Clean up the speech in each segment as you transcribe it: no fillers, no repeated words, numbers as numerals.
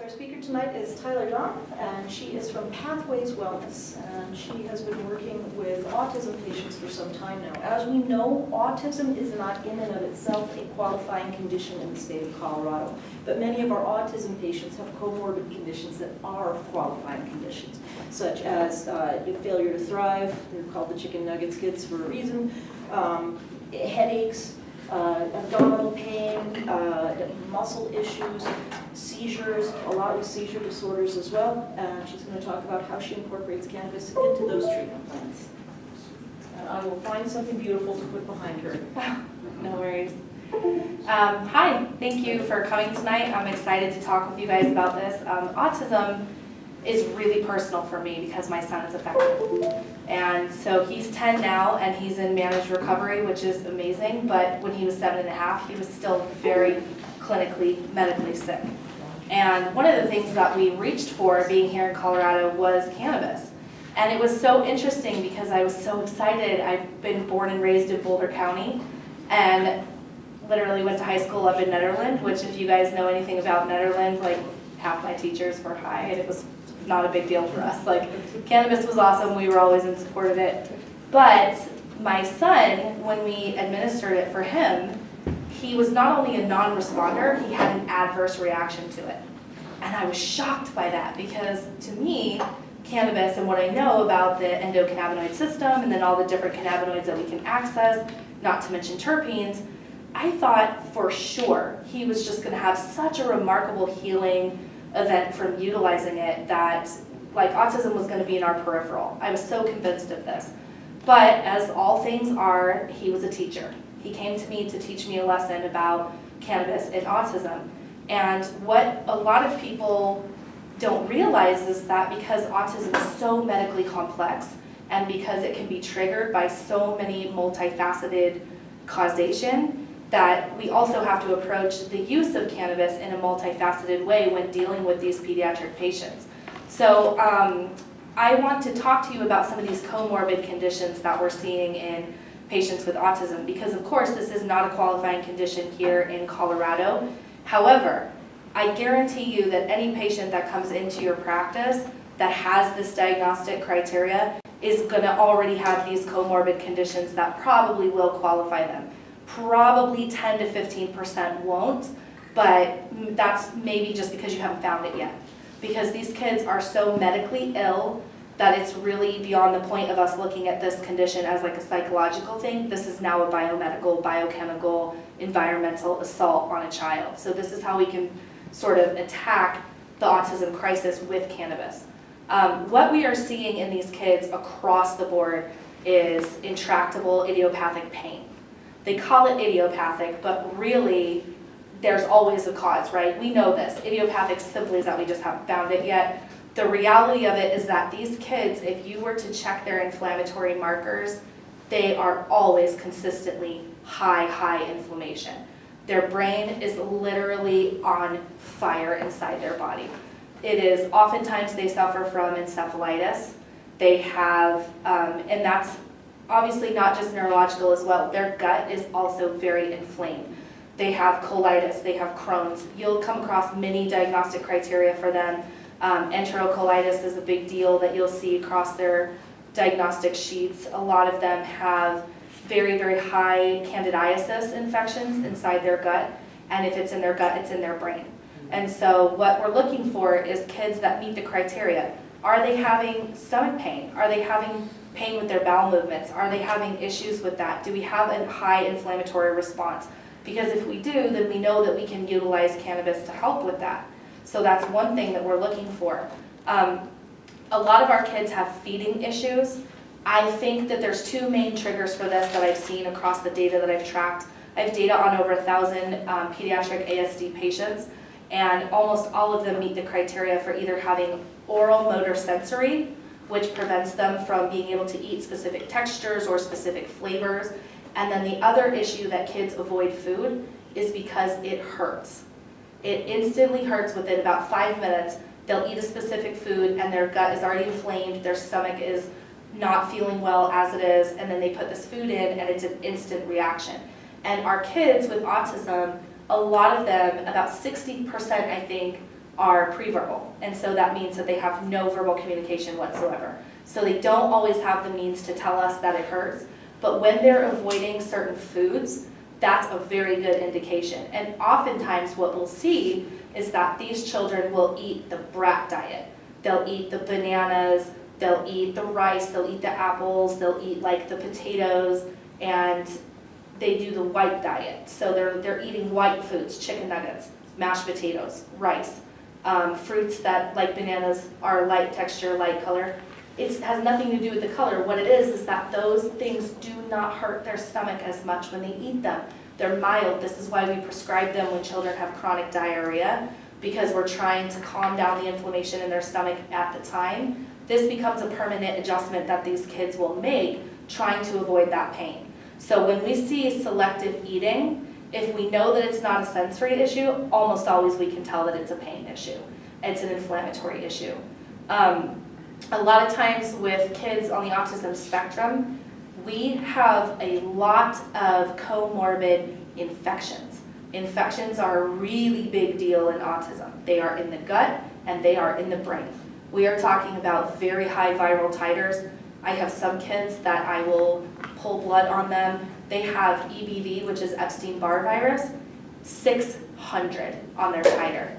Our speaker tonight is Dahm, and she is from Pathways Wellness, and she has been working with autism patients for some time now. As we know, autism is not in and of itself a qualifying condition in the state of Colorado, but many of our autism patients have comorbid conditions that are qualifying conditions, such as failure to thrive, they're called the chicken nuggets kids for a reason, headaches, abdominal pain, muscle issues, seizures, a lot with seizure disorders as well. And she's going to talk about how she incorporates cannabis into those treatment plans. And I will find something beautiful to put behind her. No worries. Hi, thank you for coming tonight. I'm excited to talk with you guys about this. Autism is really personal for me because my son is affected. And so he's 10 now and he's in managed recovery, which is amazing, but when he was 7.5, he was still very clinically, medically sick. And one of the things that we reached for being here in Colorado was cannabis. And it was so interesting because I was so excited. I've been born and raised in Boulder County and literally went to high school up in Nederland, which if you guys know anything about Nederland, like half my teachers were high and it was not a big deal for us. Like, cannabis was awesome, we were always in support of it. But my son, when we administered it for him, he was not only a non-responder, he had an adverse reaction to it. And I was shocked by that because to me, cannabis and what I know about the endocannabinoid system and then all the different cannabinoids that we can access, not to mention terpenes, I thought for sure he was just gonna have such a remarkable healing event from utilizing it that like autism was going to be in our peripheral. I was so convinced of this. But as all things are, he was a teacher. He came to me to teach me a lesson about cannabis and autism. And what a lot of people don't realize is that because autism is so medically complex and because it can be triggered by so many multifaceted causation, that we also have to approach the use of cannabis in a multifaceted way when dealing with these pediatric patients. So I want to talk to you about some of these comorbid conditions that we're seeing in patients with autism, because of course this is not a qualifying condition here in Colorado. However, I guarantee you that any patient that comes into your practice that has this diagnostic criteria is going to already have these comorbid conditions that probably will qualify them. Probably 10 to 15% won't, but that's maybe just because you haven't found it yet. Because these kids are so medically ill that it's really beyond the point of us looking at this condition as like a psychological thing. This is now a biomedical, biochemical, environmental assault on a child. So this is how we can sort of attack the autism crisis with cannabis. What we are seeing in these kids across the board is intractable idiopathic pain. They call it idiopathic, but really there's always a cause, right? We know this. Idiopathic simply is that we just haven't found it yet. The reality of it is that these kids, if you were to check their inflammatory markers, they are always consistently high inflammation. Their brain is literally on fire inside their body. It is oftentimes they suffer from encephalitis. They have, and that's obviously not just neurological as well. Their gut is also very inflamed. They have colitis, they have Crohn's. You'll come across many diagnostic criteria for them. Enterocolitis is a big deal that you'll see across their diagnostic sheets. A lot of them have very high candidiasis infections inside their gut. And if it's in their gut, it's in their brain. And so what we're looking for is kids that meet the criteria. Are they having stomach pain? Are they having pain with their bowel movements? Are they having issues with that? Do we have a high inflammatory response? Because if we do, then we know that we can utilize cannabis to help with that. So that's one thing that we're looking for. A lot of our kids have feeding issues. I think that there's two main triggers for this that I've seen across the data that I've tracked. I have data on over 1,000 pediatric ASD patients, and almost all of them meet the criteria for either having oral motor sensory, which prevents them from being able to eat specific textures or specific flavors. And then the other issue that kids avoid food is because it hurts. It instantly hurts within about 5 minutes. They'll eat a specific food and their gut is already inflamed, their stomach is not feeling well as it is, and then they put this food in and it's an instant reaction. And our kids with autism, a lot of them, about 60% I think, are preverbal. And so that means that they have no verbal communication whatsoever. So they don't always have the means to tell us that it hurts, but when they're avoiding certain foods, that's a very good indication. And oftentimes what we'll see is that these children will eat the brat diet. They'll eat the bananas, they'll eat the rice, they'll eat the apples, they'll eat like the potatoes, and they do the white diet. So they're eating white foods, chicken nuggets, mashed potatoes, rice, fruits that, like bananas, are light texture, light color. It has nothing to do with the color. What it is that those things do not hurt their stomach as much when they eat them. They're mild. This is why we prescribe them when children have chronic diarrhea, because we're trying to calm down the inflammation in their stomach at the time. This becomes a permanent adjustment that these kids will make, trying to avoid that pain. So when we see selective eating, if we know that it's not a sensory issue, almost always we can tell that it's a pain issue. It's an inflammatory issue. A lot of times with kids on the autism spectrum, we have a lot of comorbid infections. Infections are a really big deal in autism. They are in the gut and they are in the brain. We are talking about very high viral titers. I have some kids that I will pull blood on them. They have EBV, which is Epstein-Barr virus, 600 on their titer.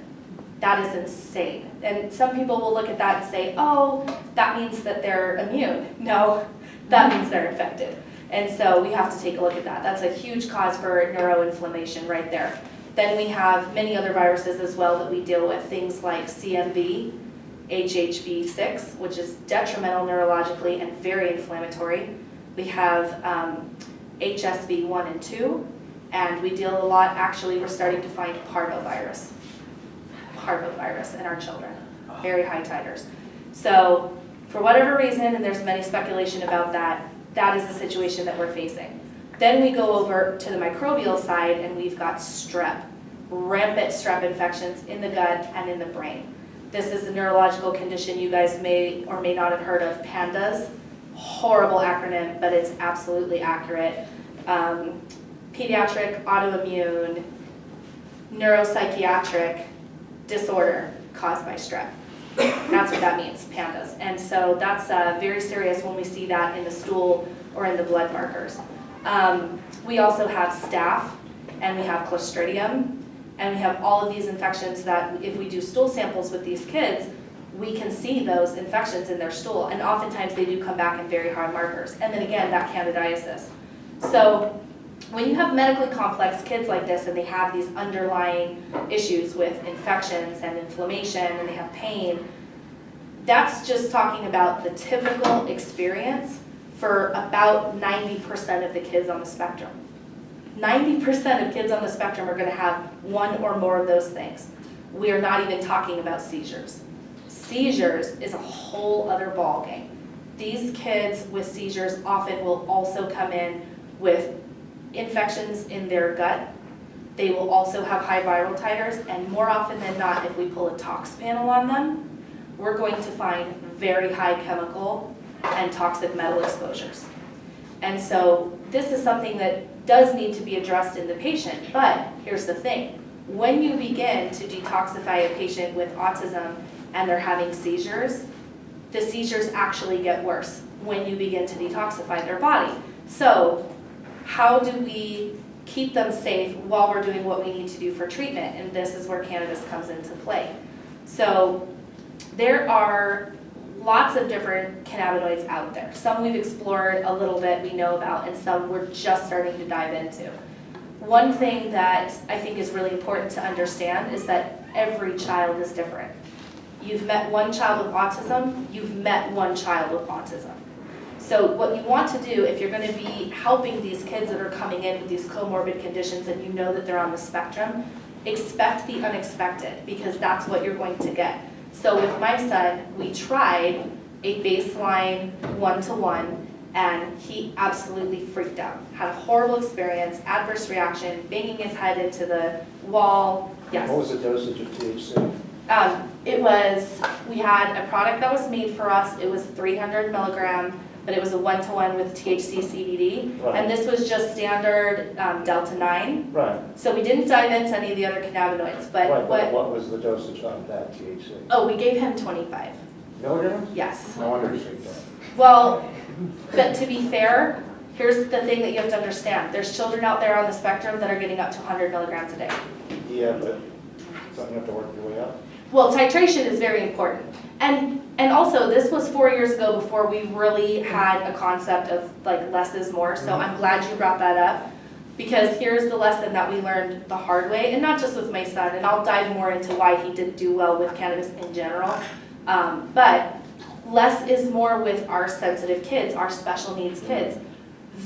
That is insane. And some people will look at that and say, oh, that means that they're immune. No, that means they're infected. And so we have to take a look at that. That's a huge cause for neuroinflammation right there. Then we have many other viruses as well that we deal with, things like CMV, HHV6, which is detrimental neurologically and very inflammatory. We have HSV1 and 2, and we deal a lot, actually we're starting to find parvovirus in our children, very high titers. So for whatever reason, and there's many speculation about that, that is the situation that we're facing. Then we go over to the microbial side and we've got strep, rampant strep infections in the gut and in the brain. This is a neurological condition you guys may or may not have heard of, PANDAS. Horrible acronym, but it's absolutely accurate. Pediatric autoimmune neuropsychiatric disorder caused by strep. That's what that means, PANDAS. And so that's very serious when we see that in the stool or in the blood markers. We also have staph, and we have Clostridium, and we have all of these infections that if we do stool samples with these kids, we can see those infections in their stool, and oftentimes they do come back in very high markers. And then again, that candidiasis. So when you have medically complex kids like this and they have these underlying issues with infections and inflammation and they have pain, that's just talking about the typical experience for about 90% of the kids on the spectrum. 90% of kids on the spectrum are going to have one or more of those things. We are not even talking about seizures. Seizures is a whole other ballgame. These kids with seizures often will also come in with infections in their gut. They will also have high viral titers, and more often than not, if we pull a tox panel on them, we're going to find very high chemical and toxic metal exposures. And so this is something that does need to be addressed in the patient, but here's the thing. When you begin to detoxify a patient with autism and they're having seizures, the seizures actually get worse when you begin to detoxify their body. So how do we keep them safe while we're doing what we need to do for treatment? And this is where cannabis comes into play. So there are lots of different cannabinoids out there. Some we've explored a little bit, we know about, and some we're just starting to dive into. One thing that I think is really important to understand is that every child is different. You've met one child with autism, you've met one child with autism. So what you want to do if you're going to be helping these kids that are coming in with these comorbid conditions and you know that they're on the spectrum, expect the unexpected, because that's what you're going to get. So with my son, we tried a baseline 1-to-1, and he absolutely freaked out. Had a horrible experience, adverse reaction, banging his head into the wall. Yes. What was the dosage of THC? We had a product that was made for us. It was 300 milligram but it was a 1-to-1 with THC CBD. Right. And this was just standard Delta 9. Right, So we didn't dive into any of the other cannabinoids, but right, but what was the dosage on that THC? oh, we gave him 25. Milligrams? Yes. No wonder you say that. Well, but to be fair, here's the thing that you have to understand. There's children out there on the spectrum that are getting up to 100 milligrams a day. Yeah, but something you have to work your way up. Well, titration is very important. And also, this was 4 years ago before we really had a concept of like less is more. So I'm glad you brought that up, because here's the lesson that we learned the hard way, and not just with my son, and I'll dive more into why he didn't do well with cannabis in general. But less is more with our sensitive kids, our special needs kids.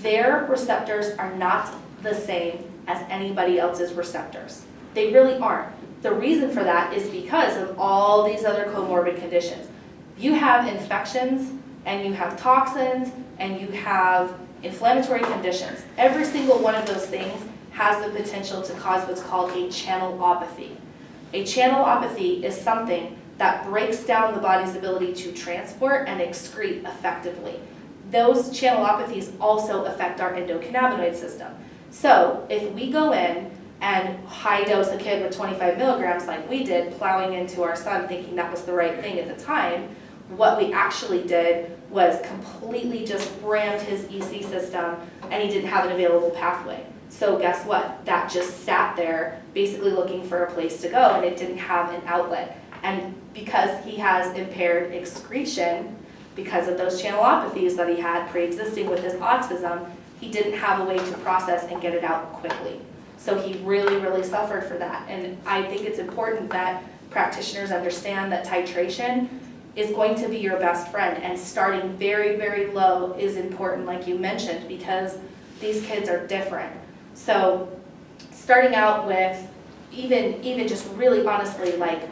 Their receptors are not the same as anybody else's receptors. They really aren't. The reason for that is because of all these other comorbid conditions. You have infections, and you have toxins, and you have inflammatory conditions. Every single one of those things has the potential to cause what's called a channelopathy. A channelopathy is something that breaks down the body's ability to transport and excrete effectively. Those channelopathies also affect our endocannabinoid system. So if we go in and high dose a kid with 25 milligrams like we did, plowing into our son thinking that was the right thing at the time, what we actually did was completely just rammed his EC system, and he didn't have an available pathway. So guess what? That just sat there basically looking for a place to go, and it didn't have an outlet. And because he has impaired excretion, because of those channelopathies that he had pre-existing with his autism, he didn't have a way to process and get it out quickly. So he really, really suffered for that. And I think it's important that practitioners understand that titration is going to be your best friend, and starting very, very low is important, like you mentioned, because these kids are different. So starting out with even just really honestly, like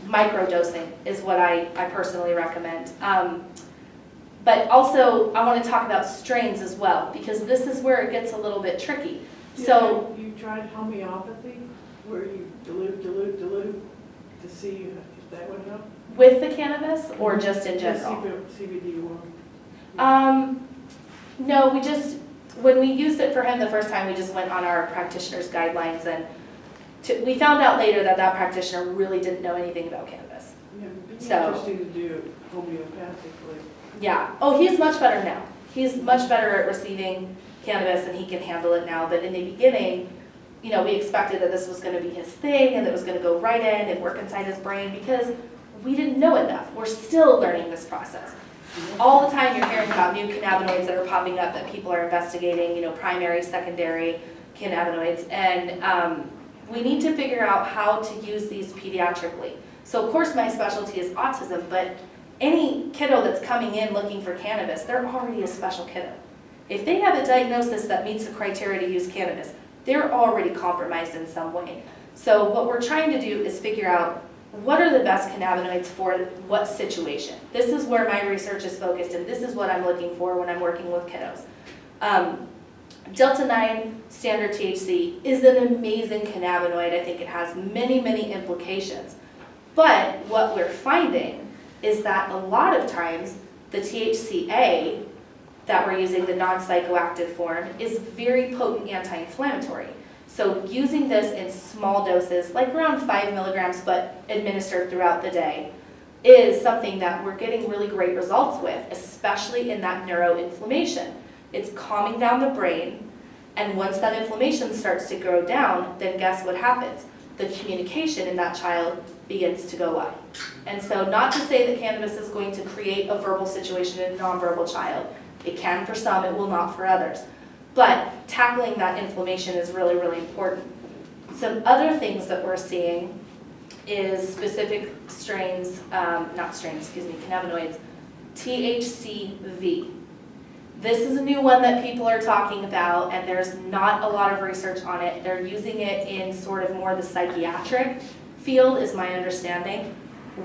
microdosing is what I personally recommend. But also I want to talk about strains as well, because this is where it gets a little bit tricky. So you tried homeopathy, where you dilute to see if that would help? with the cannabis or just in general? CBD one. No, when we used it for him the first time, we just went on our practitioner's guidelines, and we found out later that that practitioner really didn't know anything about cannabis. Yeah, it'd be So- interesting to do it homeopathically. Yeah. Oh, he's much better now. He's much better at receiving cannabis, and he can handle it now. But in the beginning, we expected that this was going to be his thing, and that it was going to go right in and work inside his brain, because we didn't know enough. We're still learning this process. All the time you're hearing about new cannabinoids that are popping up that people are investigating, primary, secondary cannabinoids, and we need to figure out how to use these pediatrically. So of course my specialty is autism, but any kiddo that's coming in looking for cannabis, they're already a special kiddo. If they have a diagnosis that meets the criteria to use cannabis, they're already compromised in some way. So what we're trying to do is figure out what are the best cannabinoids for what situation. This is where my research is focused, and this is what I'm looking for when I'm working with kiddos. Delta 9 standard THC is an amazing cannabinoid. I think it has many, many implications. But what we're finding is that a lot of times the THCA that we're using, the non-psychoactive form, is very potent anti-inflammatory. So using this in small doses, like around 5 milligrams, but administered throughout the day, is something that we're getting really great results with, especially in that neuroinflammation. It's calming down the brain, and once that inflammation starts to go down, then guess what happens? The communication in that child begins to go up. And so not to say that cannabis is going to create a verbal situation in a nonverbal child. It can for some, it will not for others. But tackling that inflammation is really, really important. Some other things that we're seeing is specific strains, cannabinoids, THCV. This is a new one that people are talking about, and there's not a lot of research on it. They're using it in sort of more the psychiatric field, is my understanding.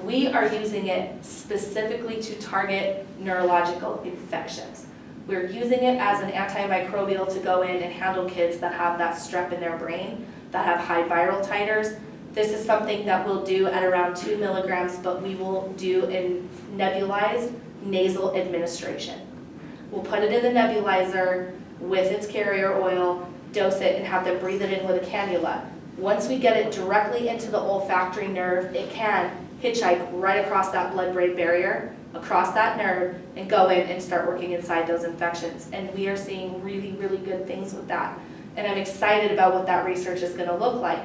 We are using it specifically to target neurological infections. We're using it as an antimicrobial to go in and handle kids that have that strep in their brain, that have high viral titers. This is something that we'll do at around 2 milligrams, but we will do in nebulized nasal administration. We'll put it in the nebulizer with its carrier oil, dose it, and have them breathe it in with a cannula. Once we get it directly into the olfactory nerve, it can hitchhike right across that blood-brain barrier, across that nerve, and go in and start working inside those infections. And we are seeing really, really good things with that. And I'm excited about what that research is gonna look like.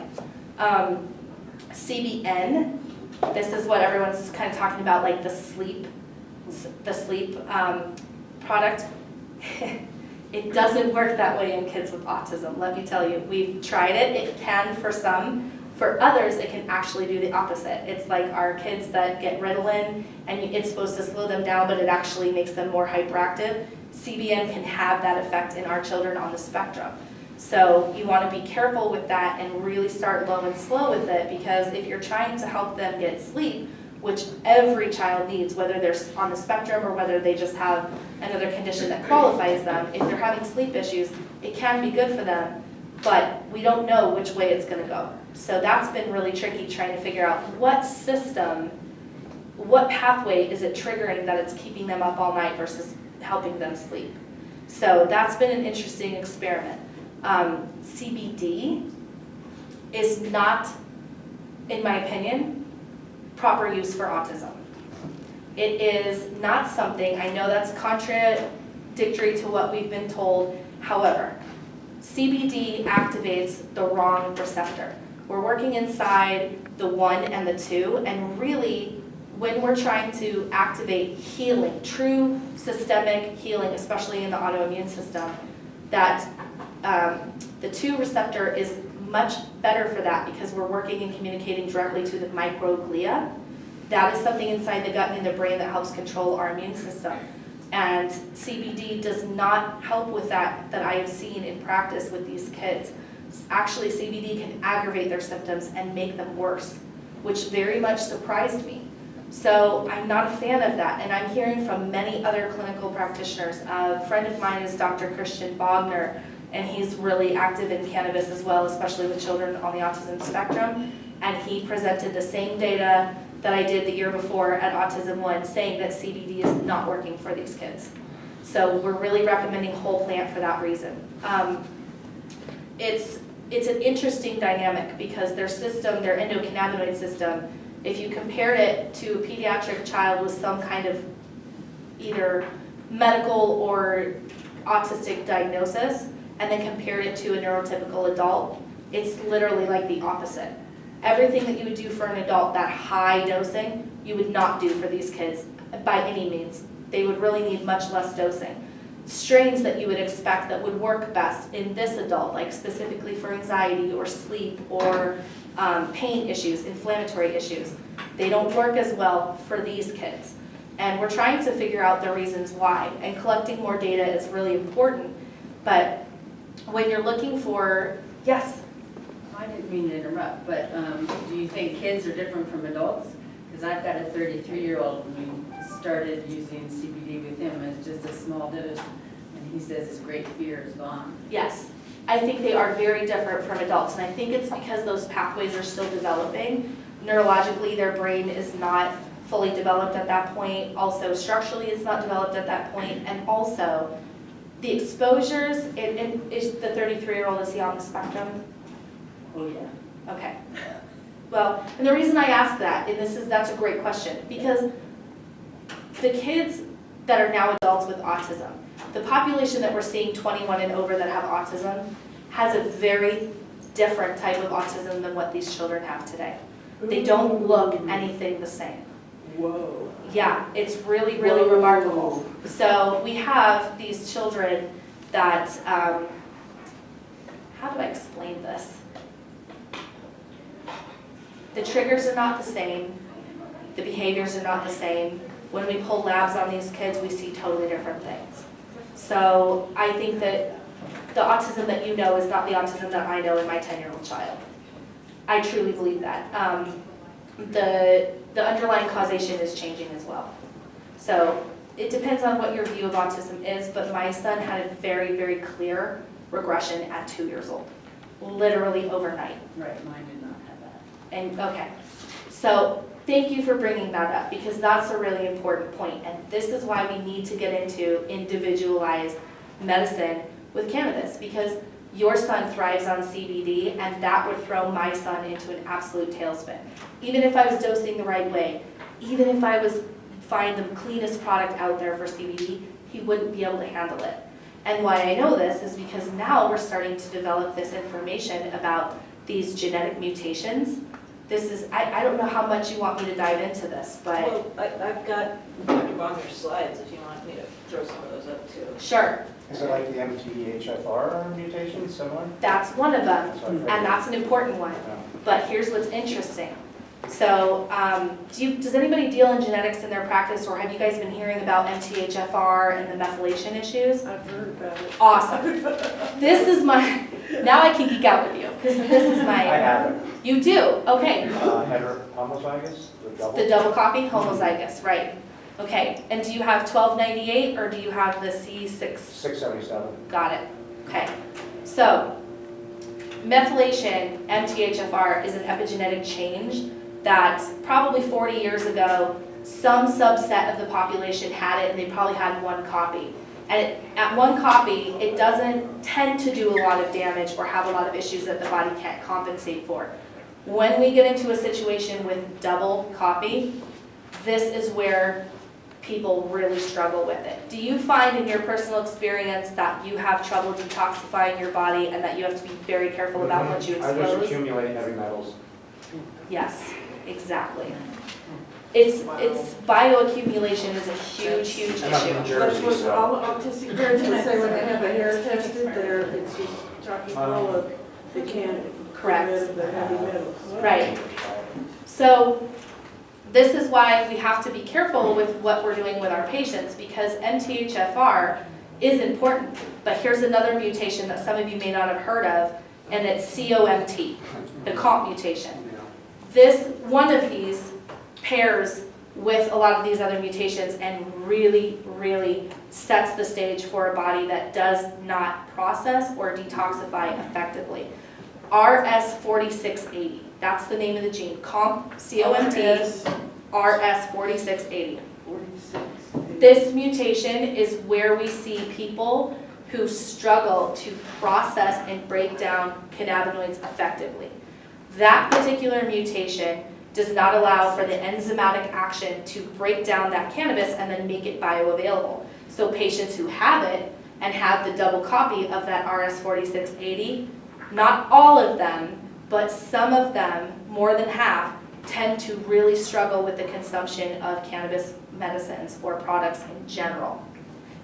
CBN, this is what everyone's kind of talking about, like the sleep product. It doesn't work that way in kids with autism, let me tell you. We've tried it, it can for some. For others, it can actually do the opposite. It's like our kids that get Ritalin, and it's supposed to slow them down, but it actually makes them more hyperactive. CBN can have that effect in our children on the spectrum. So you want to be careful with that and really start low and slow with it, because if you're trying to help them get sleep, which every child needs, whether they're on the spectrum or whether they just have another condition that qualifies them, if they're having sleep issues, it can be good for them, but we don't know which way it's going to go. So that's been really tricky, trying to figure out what system, what pathway is it triggering that it's keeping them up all night versus helping them sleep. So that's been an interesting experiment. CBD is not, in my opinion, proper use for autism. It is not something, I know that's contradictory to what we've been told, however, CBD activates the wrong receptor. We're working inside the 1 and the 2, and really, when we're trying to activate healing, true systemic healing, especially in the autoimmune system, that the 2 receptor is much better for that, because we're working and communicating directly to the microglia. That is something inside the gut and in the brain that helps control our immune system. And CBD does not help with that I have seen in practice with these kids. Actually, CBD can aggravate their symptoms and make them worse, which very much surprised me. So I'm not a fan of that, and I'm hearing from many other clinical practitioners. A friend of mine is Dr. Christian Bogner, and he's really active in cannabis as well, especially with children on the autism spectrum. And he presented the same data that I did the year before at Autism 1, saying that CBD is not working for these kids. So we're really recommending whole plant for that reason. It's an interesting dynamic, because their system, their endocannabinoid system, if you compared it to a pediatric child with some kind of either medical or autistic diagnosis, and then compared it to a neurotypical adult, it's literally like the opposite. Everything that you would do for an adult, that high dosing, you would not do for these kids by any means. They would really need much less dosing. Strains that you would expect that would work best in this adult, like specifically for anxiety or sleep or pain issues, inflammatory issues, they don't work as well for these kids. And we're trying to figure out the reasons why, and collecting more data is really important. But when you're looking for, yes? I didn't mean to interrupt, but do you think kids are different from adults? Because I've got a 33-year-old, and we started using CBD with him as just a small dose, and he says his great fear is gone. Yes, I think they are very different from adults, and I think it's because those pathways are still developing. Neurologically, their brain is not fully developed at that point. Also, structurally, it's not developed at that point, and also the exposures. Is the 33-year-old, is he on the spectrum? Oh, yeah. Okay. Well, and the reason I ask that, and that's a great question, because the kids that are now adults with autism, the population that we're seeing 21 and over that have autism has a very different type of autism than what these children have today. They don't look anything the same. Whoa. Yeah, it's really, really remarkable. So we have these children that, how do I explain this? The triggers are not the same. The behaviors are not the same. When we pull labs on these kids, we see totally different things. So I think that the autism that you know is not the autism that I know in my 10-year-old child. I truly believe that. The underlying causation is changing as well. So it depends on what your view of autism is, but my son had a very, very clear regression at 2 years old, literally overnight. Right, mine did not have that. And okay, so Thank you for bringing that up, because that's a really important point, and this is why we need to get into individualized medicine with cannabis, because your son thrives on CBD, and that would throw my son into an absolute tailspin. Even if I was dosing the right way, even if I was find the cleanest product out there for CBD, he wouldn't be able to handle it. And why I know this is because now we're starting to develop this information about these genetic mutations. This is, I don't know how much you want me to dive into this, but Well, I've got Dr. Bonner's slides if you want me to throw some of those up too. sure, Is it like the MTHFR mutation, similar? that's one of them, That's what I figured. and that's an important one. Yeah. But here's what's interesting. So, does anybody deal in genetics in their practice, or have you guys been hearing about MTHFR and the methylation issues? I've heard about it. Awesome. This is my, now I can geek out with you, because this is I my, have it. you do, okay. Homozygous, the double? The double copy, homozygous, right. Okay, and do you have 1298, or do you have the C6? 677. Got it, okay. So, methylation, MTHFR, is an epigenetic change that probably 40 years ago, some subset of the population had it, and they probably had one copy. And at one copy, it doesn't tend to do a lot of damage or have a lot of issues that the body can't compensate for. When we get into a situation with double copy, this is where people really struggle with it. Do you find in your personal experience that you have trouble detoxifying your body and that you have to be very careful about what you I just expose? accumulate heavy metals. Yes, exactly. It's bioaccumulation is a huge And I'm from issue. Jersey, That's what so. all autistic parents will say when they have a hair tested, it's just chock full of, they can't Correct. get rid of the heavy metals. Right. So this is why we have to be careful with what we're doing with our patients, because MTHFR is important. But here's another mutation that some of you may not have heard of, and it's COMT, the COMT mutation. This, one of these pairs with a lot of these other mutations and really, really sets the stage for a body that does not process or detoxify effectively. RS4680, that's the name of the gene, COMT, RS4680. 46. This mutation is where we see people who struggle to process and break down cannabinoids effectively. That particular mutation does not allow for the enzymatic action to break down that cannabis and then make it bioavailable. So patients who have it and have the double copy of that RS4680, not all of them, but some of them, more than half, tend to really struggle with the consumption of cannabis medicines or products in general.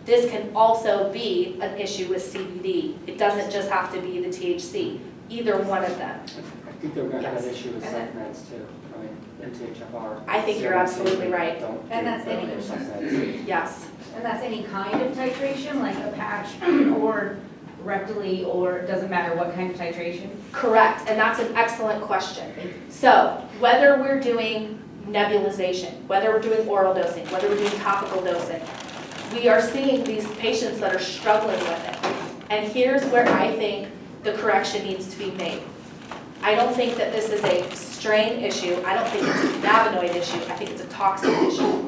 This can also be an issue with CBD. It doesn't just have to be the THC, either one of them. I think they're gonna have an Yes. issue with psych meds too, right? MTHFR. I think you're absolutely right. Don't And do that's any- their psych meds. Yes, And that's any kind of titration, like a patch or rectally, or it doesn't matter what kind of titration? correct, and that's an excellent question. So whether we're doing nebulization, whether we're doing oral dosing, whether we're doing topical dosing, we are seeing these patients that are struggling with it. And here's where I think the correction needs to be made. I don't think that this is a strain issue. I don't think it's a cannabinoid issue. I think it's a toxin issue.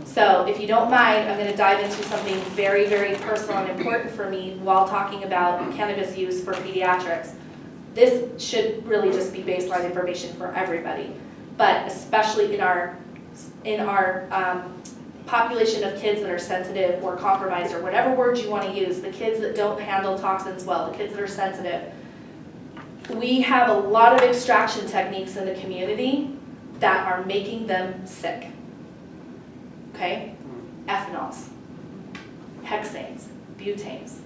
So if you don't mind, I'm going to dive into something very, very personal and important for me while talking about cannabis use for pediatrics. This should really just be baseline information for everybody, but especially in our population of kids that are sensitive or compromised, or whatever words you want to use, the kids that don't handle toxins well, the kids that are sensitive. We have a lot of extraction techniques in the community that are making them sick. Okay? Ethanols, hexanes, butanes.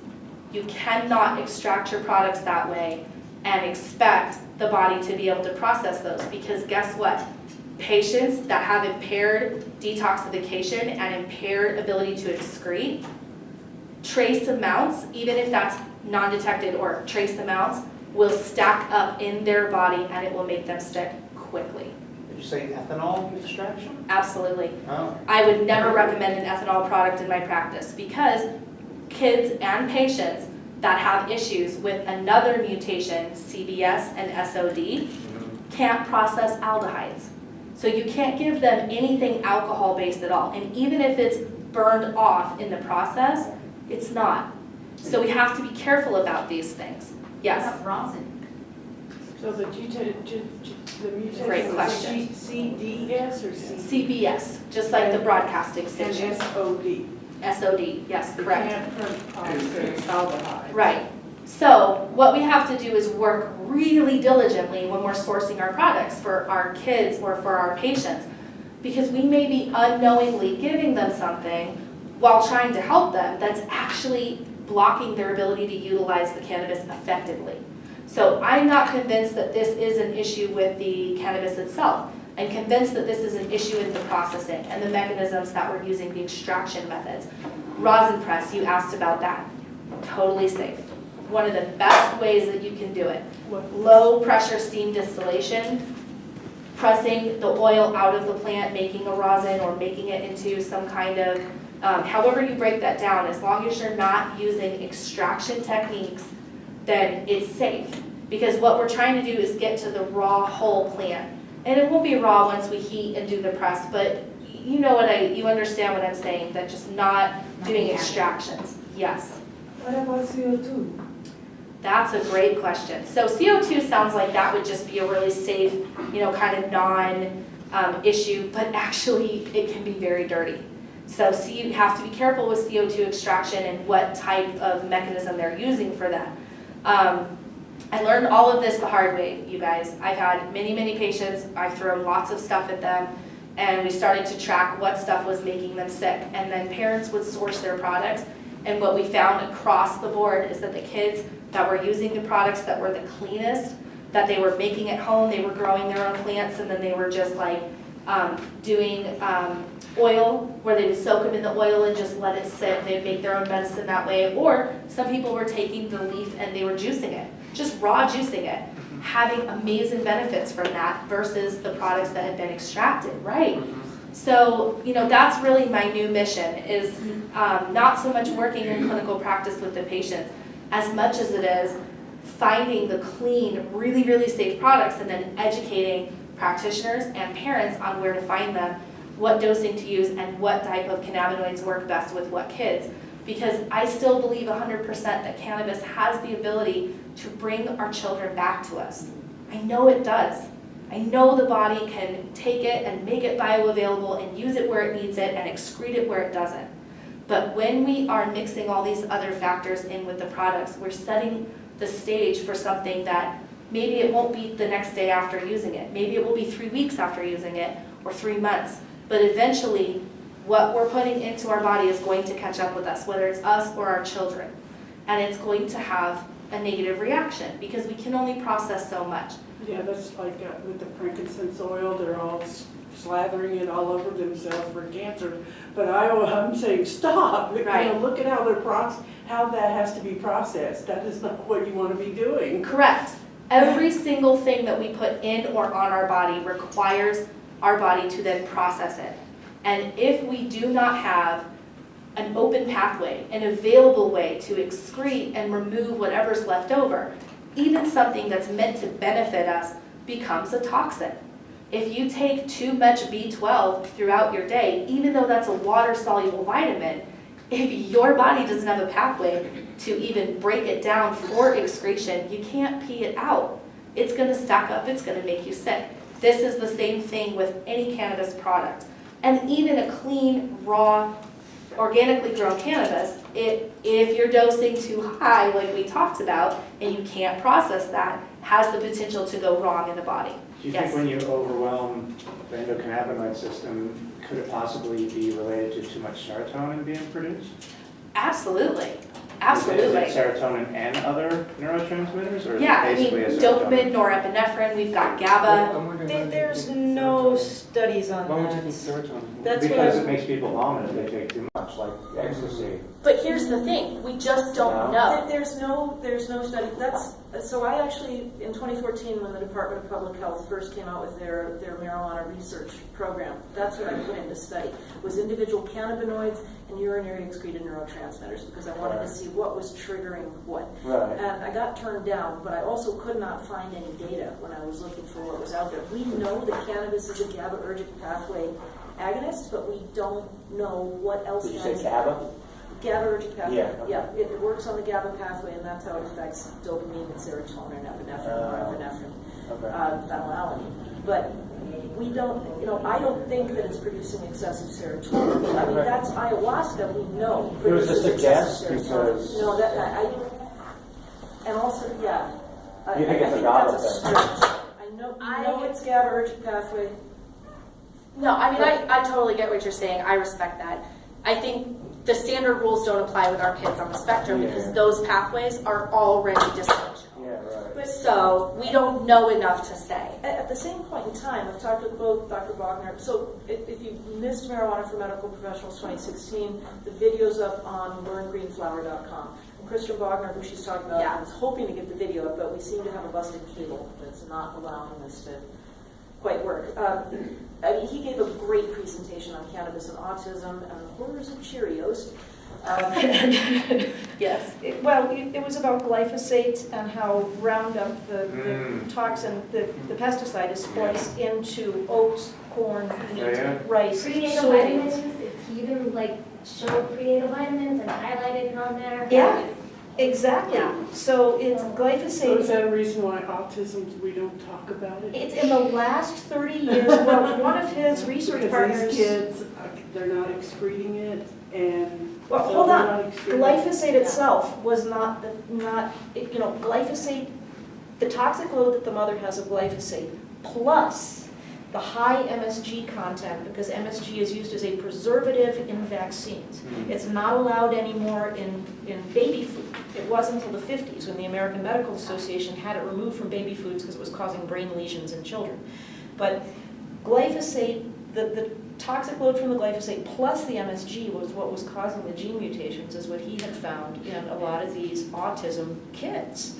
You cannot extract your products that way and expect the body to be able to process those, because guess what? Patients that have impaired detoxification and impaired ability to excrete, trace amounts, even if that's non-detected or trace amounts, will stack up in their body and it will make them sick quickly. Did you say ethanol extraction? Absolutely. Oh. I would never recommend an ethanol product in my practice, because kids and patients that have issues with another mutation, CBS and SOD, can't process aldehydes. So you can't give them anything alcohol-based at all. And even if it's burned off in the process, it's not. So we have to be careful about these things. Yes? Rosin. So the mutation Great is question. CDS or C? CBS, just like the broadcasting And station. SOD. SOD, yes, The correct. aldehyde. Right. So what we have to do is work really diligently when we're sourcing our products for our kids or for our patients, because we may be unknowingly giving them something while trying to help them that's actually blocking their ability to utilize the cannabis effectively. So I'm not convinced that this is an issue with the cannabis itself. I'm convinced that this is an issue in the processing and the mechanisms that we're using, the extraction methods. Rosin press, you asked about that. Totally safe. One of the best ways that you can do it. Low pressure steam distillation, pressing the oil out of the plant, making a rosin or making it into some kind of, however you break that down, as long as you're not using extraction techniques, then it's safe. Because what we're trying to do is get to the raw whole plant. And it won't be raw once we heat and do the press, but you know you understand what I'm saying, that just not doing extractions. Yes. What about CO2? That's a great question. So CO2 sounds like that would just be a really safe, kind of non-issue, but actually it can be very dirty. So you have to be careful with CO2 extraction and what type of mechanism they're using for that. I learned all of this the hard way, you guys. I've had many, many patients. I've thrown lots of stuff at them, and we started to track what stuff was making them sick. And then parents would source their products, and what we found across the board is that the kids that were using the products that were the cleanest, that they were making at home, they were growing their own plants, and then they were just like doing oil, where they would soak them in the oil and just let it sit. They'd make their own medicine that way. Or some people were taking the leaf and they were juicing it, just raw juicing it, having amazing benefits from that versus the products that had been extracted, right? So, that's really my new mission is not so much working in clinical practice with the patients as much as it is finding the clean, really, really safe products and then educating practitioners and parents on where to find them, what dosing to use, and what type of cannabinoids work best with what kids. Because I still believe 100% that cannabis has the ability to bring our children back to us. I know it does. I know the body can take it and make it bioavailable and use it where it needs it and excrete it where it doesn't. But when we are mixing all these other factors in with the products, we're setting the stage for something that maybe it won't be the next day after using it. Maybe it will be 3 weeks after using it or 3 months. But eventually, what we're putting into our body is going to catch up with us, whether it's us or our children. And it's going to have a negative reaction because we can only process so much. Yeah, that's like with the frankincense oil, they're all slathering it all over themselves for cancer. But I'm saying stop. Right. Look at how how that has to be processed. That is not what you want to be doing. Correct. Every single thing that we put in or on our body requires our body to then process it. And if we do not have an open pathway, an available way to excrete and remove whatever's left over, even something that's meant to benefit us becomes a toxin. If you take too much B12 throughout your day, even though that's a water-soluble vitamin, if your body doesn't have a pathway to even break it down for excretion, you can't pee it out. It's going to stack up, it's going to make you sick. This is the same thing with any cannabis product. And even a clean, raw, organically grown cannabis, if you're dosing too high, like we talked about, and you can't process that, has the potential to go wrong in the body. Do you Yes. think when you overwhelm the endocannabinoid system, could it possibly be related to too much serotonin being produced? Absolutely. Is Absolutely. it serotonin and other neurotransmitters, or is Yeah, it I mean, basically a dopamine, serotonin? norepinephrine, we've got GABA. I'm wondering why There's they take no serotonin. studies on Why would you that. think serotonin? That's what Because I'm- it makes people vomit if they take too much, like ecstasy. But here's the thing, we just don't know. There's no study. So I actually, in 2014, when the Department of Public Health first came out with their marijuana research program, that's what I put into study, was individual cannabinoids and urinary excreted neurotransmitters because I wanted to see what was triggering what. Right. And I got turned down, but I also could not find any data when I was looking for what was out there. We know that cannabis is a GABAergic pathway agonist, but we don't know what else. Did you say GABA? GABAergic pathway. Yeah, okay. It works on the GABA pathway, and that's how it affects dopamine and serotonin, epinephrine, norepinephrine, Okay. phenylalanine. But we don't, I don't think that it's producing excessive serotonin. I mean, that's ayahuasca, we know. It was just a produces guess excessive serotonin. because. No, and also, yeah. You think it's a think GABA that's a thing? stretch. I know it's GABAergic pathway. No, I mean, I totally get what you're saying. I respect that. I think the standard rules don't apply with our kids on the spectrum because those pathways are already dysfunctional. Yeah, right. So we don't know enough to say. At the same point in time, I've talked with both Dr. Bogner. So if you missed Marijuana for Medical Professionals 2016, the video's up on learngreenflower.com. And Christian Bogner, who she's talking about, I was hoping to get the video up, but we seem to have a busted cable that's not allowing this to quite work. I mean, he gave a great presentation on cannabis and autism and the horrors of Cheerios. Yes. It was about glyphosate and how Roundup, the toxin, the pesticide is spliced into oats, corn, wheat, rice, Prenatal soybeans. vitamins, it's even like showed prenatal vitamins and highlighted it on there. Yeah. Exactly. So it's So is glyphosate. that a reason why autism, we don't talk about it? It's in the last 30 years. Well, one of his research Because partners. these kids, they're not excreting it, and. Well, so hold they're on. not excreting it. Glyphosate itself was glyphosate, the toxic load that the mother has of glyphosate, plus the high MSG content, because MSG is used as a preservative in vaccines. It's not allowed anymore in baby food. It was until the 50s when the American Medical Association had it removed from baby foods because it was causing brain lesions in children. But glyphosate, the toxic load from the glyphosate plus the MSG was what was causing the gene mutations, is what he had found in a lot of these autism kids.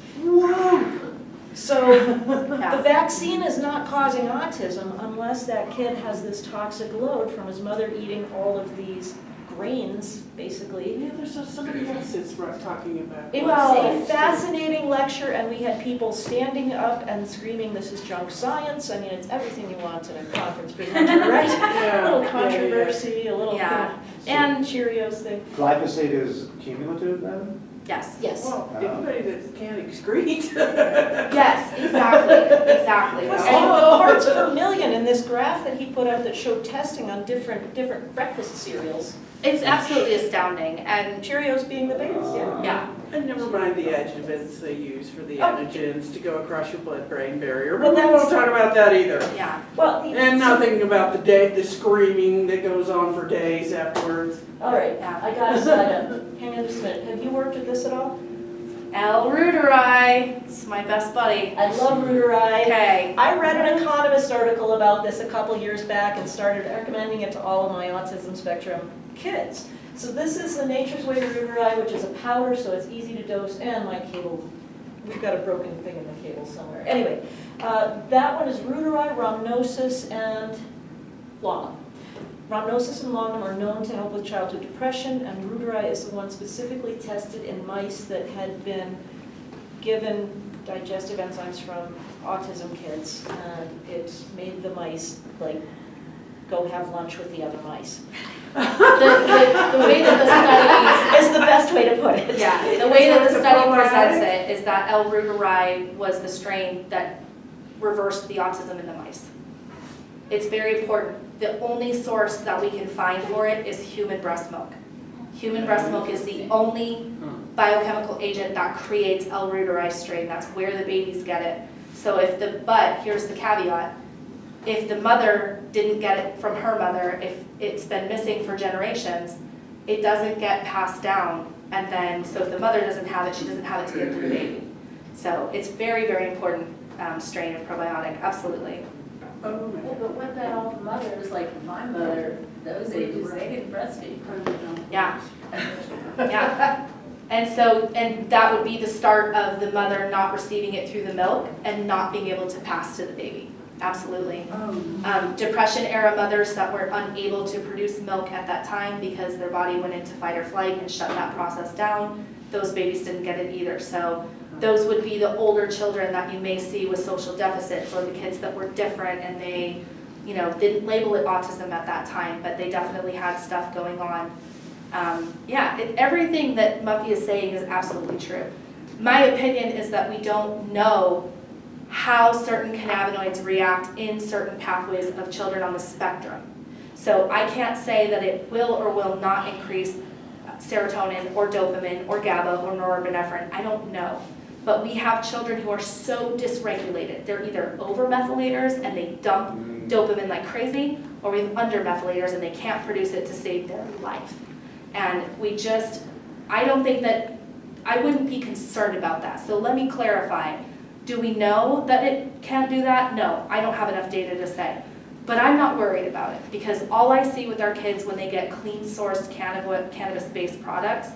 So the vaccine is not causing autism unless that kid has this toxic load from his mother eating all of these grains, basically. Yeah, there's somebody else that's talking about. It was a fascinating lecture, and we had people standing up and screaming, "This is junk science." I mean, it's everything you want in a conference presenter, right? A little controversy, a little And Cheerios thing. Glyphosate is cumulative then? yes. Yes. Well, anybody that can't excrete. Yes, exactly. What's And- all the parts per million in this graph that he put out that showed testing on different breakfast cereals? It's absolutely astounding. And Cheerios being the biggest, yeah. yeah. And never mind the adjuvants they use for the Oh. antigens to go across your blood-brain barrier. Well, But we that's- won't talk about that either. Yeah. Well, And nothing about the screaming that goes on for days afterwards. All right, Yeah. I got to sign up. Hang on just a minute. Have you worked with this at all? L. Reuteri, it's my best buddy. I love Reuteri. Okay. I read an Economist article about this a couple years back and started recommending it to all of my autism spectrum kids. So this is the Nature's Way Reuteri, which is a powder, so it's easy to dose, and my cable. We've got a broken thing in the cable somewhere. Anyway, that one is Reuteri, rhamnosus, and laudanum. Rhamnosus and laudanum are known to help with childhood depression, and Reuteri is the one specifically tested in mice that had been given digestive enzymes from autism kids, and it made the mice, like, go have lunch with the other mice. The way that the study Is the best way to put it. Yeah, the way that the study presents it is that L. reuteri was the strain that reversed the autism in the mice. It's very important. The only source that we can find for it is human breast milk. Human breast milk is the only biochemical agent that creates L. reuteri strain. That's where the babies get it. So but here's the caveat. If the mother didn't get it from her mother, if it's been missing for generations, it doesn't get passed down. And then, so if the mother doesn't have it, she doesn't have it to give to the baby. So it's very, very important strain of probiotic, absolutely. Oh, Yeah, but what about all the mothers, like my mother, those ages, they didn't breastfeed. Yeah. Yeah. And that would be the start of the mother not receiving it through the milk and not being able to pass to the baby. absolutely. Depression era mothers that were unable to produce milk at that time because their body went into fight or flight and shut that process down, those babies didn't get it either. So those would be the older children that you may see with social deficits, or the kids that were different and they, didn't label it autism at that time, but they definitely had stuff going on. Everything that Muffy is saying is absolutely true. My opinion is that we don't know how certain cannabinoids react in certain pathways of children on the spectrum. So I can't say that it will or will not increase serotonin or dopamine or GABA or norepinephrine. I don't know. But we have children who are so dysregulated. They're either over-methylators and they dump dopamine like crazy, or we have under-methylators and they can't produce it to save their life. And I wouldn't be concerned about that. So let me clarify. Do we know that it can't do that? No, I don't have enough data to say. But I'm not worried about it, because all I see with our kids when they get clean-sourced cannabis-based products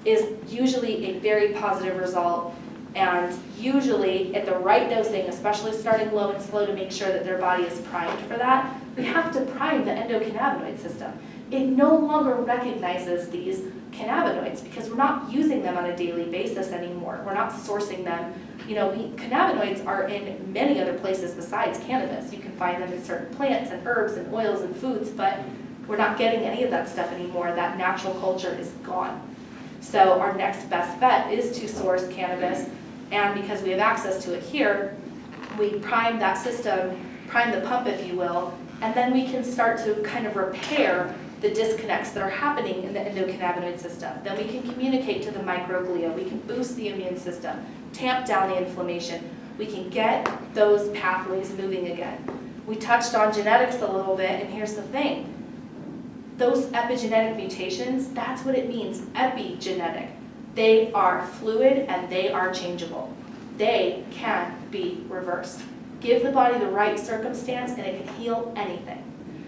is usually a very positive result, and usually at the right dosing, especially starting low and slow to make sure that their body is primed for that. We have to prime the endocannabinoid system. It no longer recognizes these cannabinoids because we're not using them on a daily basis anymore. We're not sourcing them. Cannabinoids are in many other places besides cannabis. You can find them in certain plants and herbs and oils and foods, but we're not getting any of that stuff anymore. That natural culture is gone. So our next best bet is to source cannabis, and because we have access to it here, we prime that system, prime the pump, if you will, and then we can start to kind of repair the disconnects that are happening in the endocannabinoid system. Then we can communicate to the microglia, we can boost the immune system, tamp down the inflammation. We can get those pathways moving again. We touched on genetics a little bit, and here's the thing. Those epigenetic mutations, that's what it means, epigenetic. They are fluid and they are changeable. They can be reversed. Give the body the right circumstance and it can heal anything.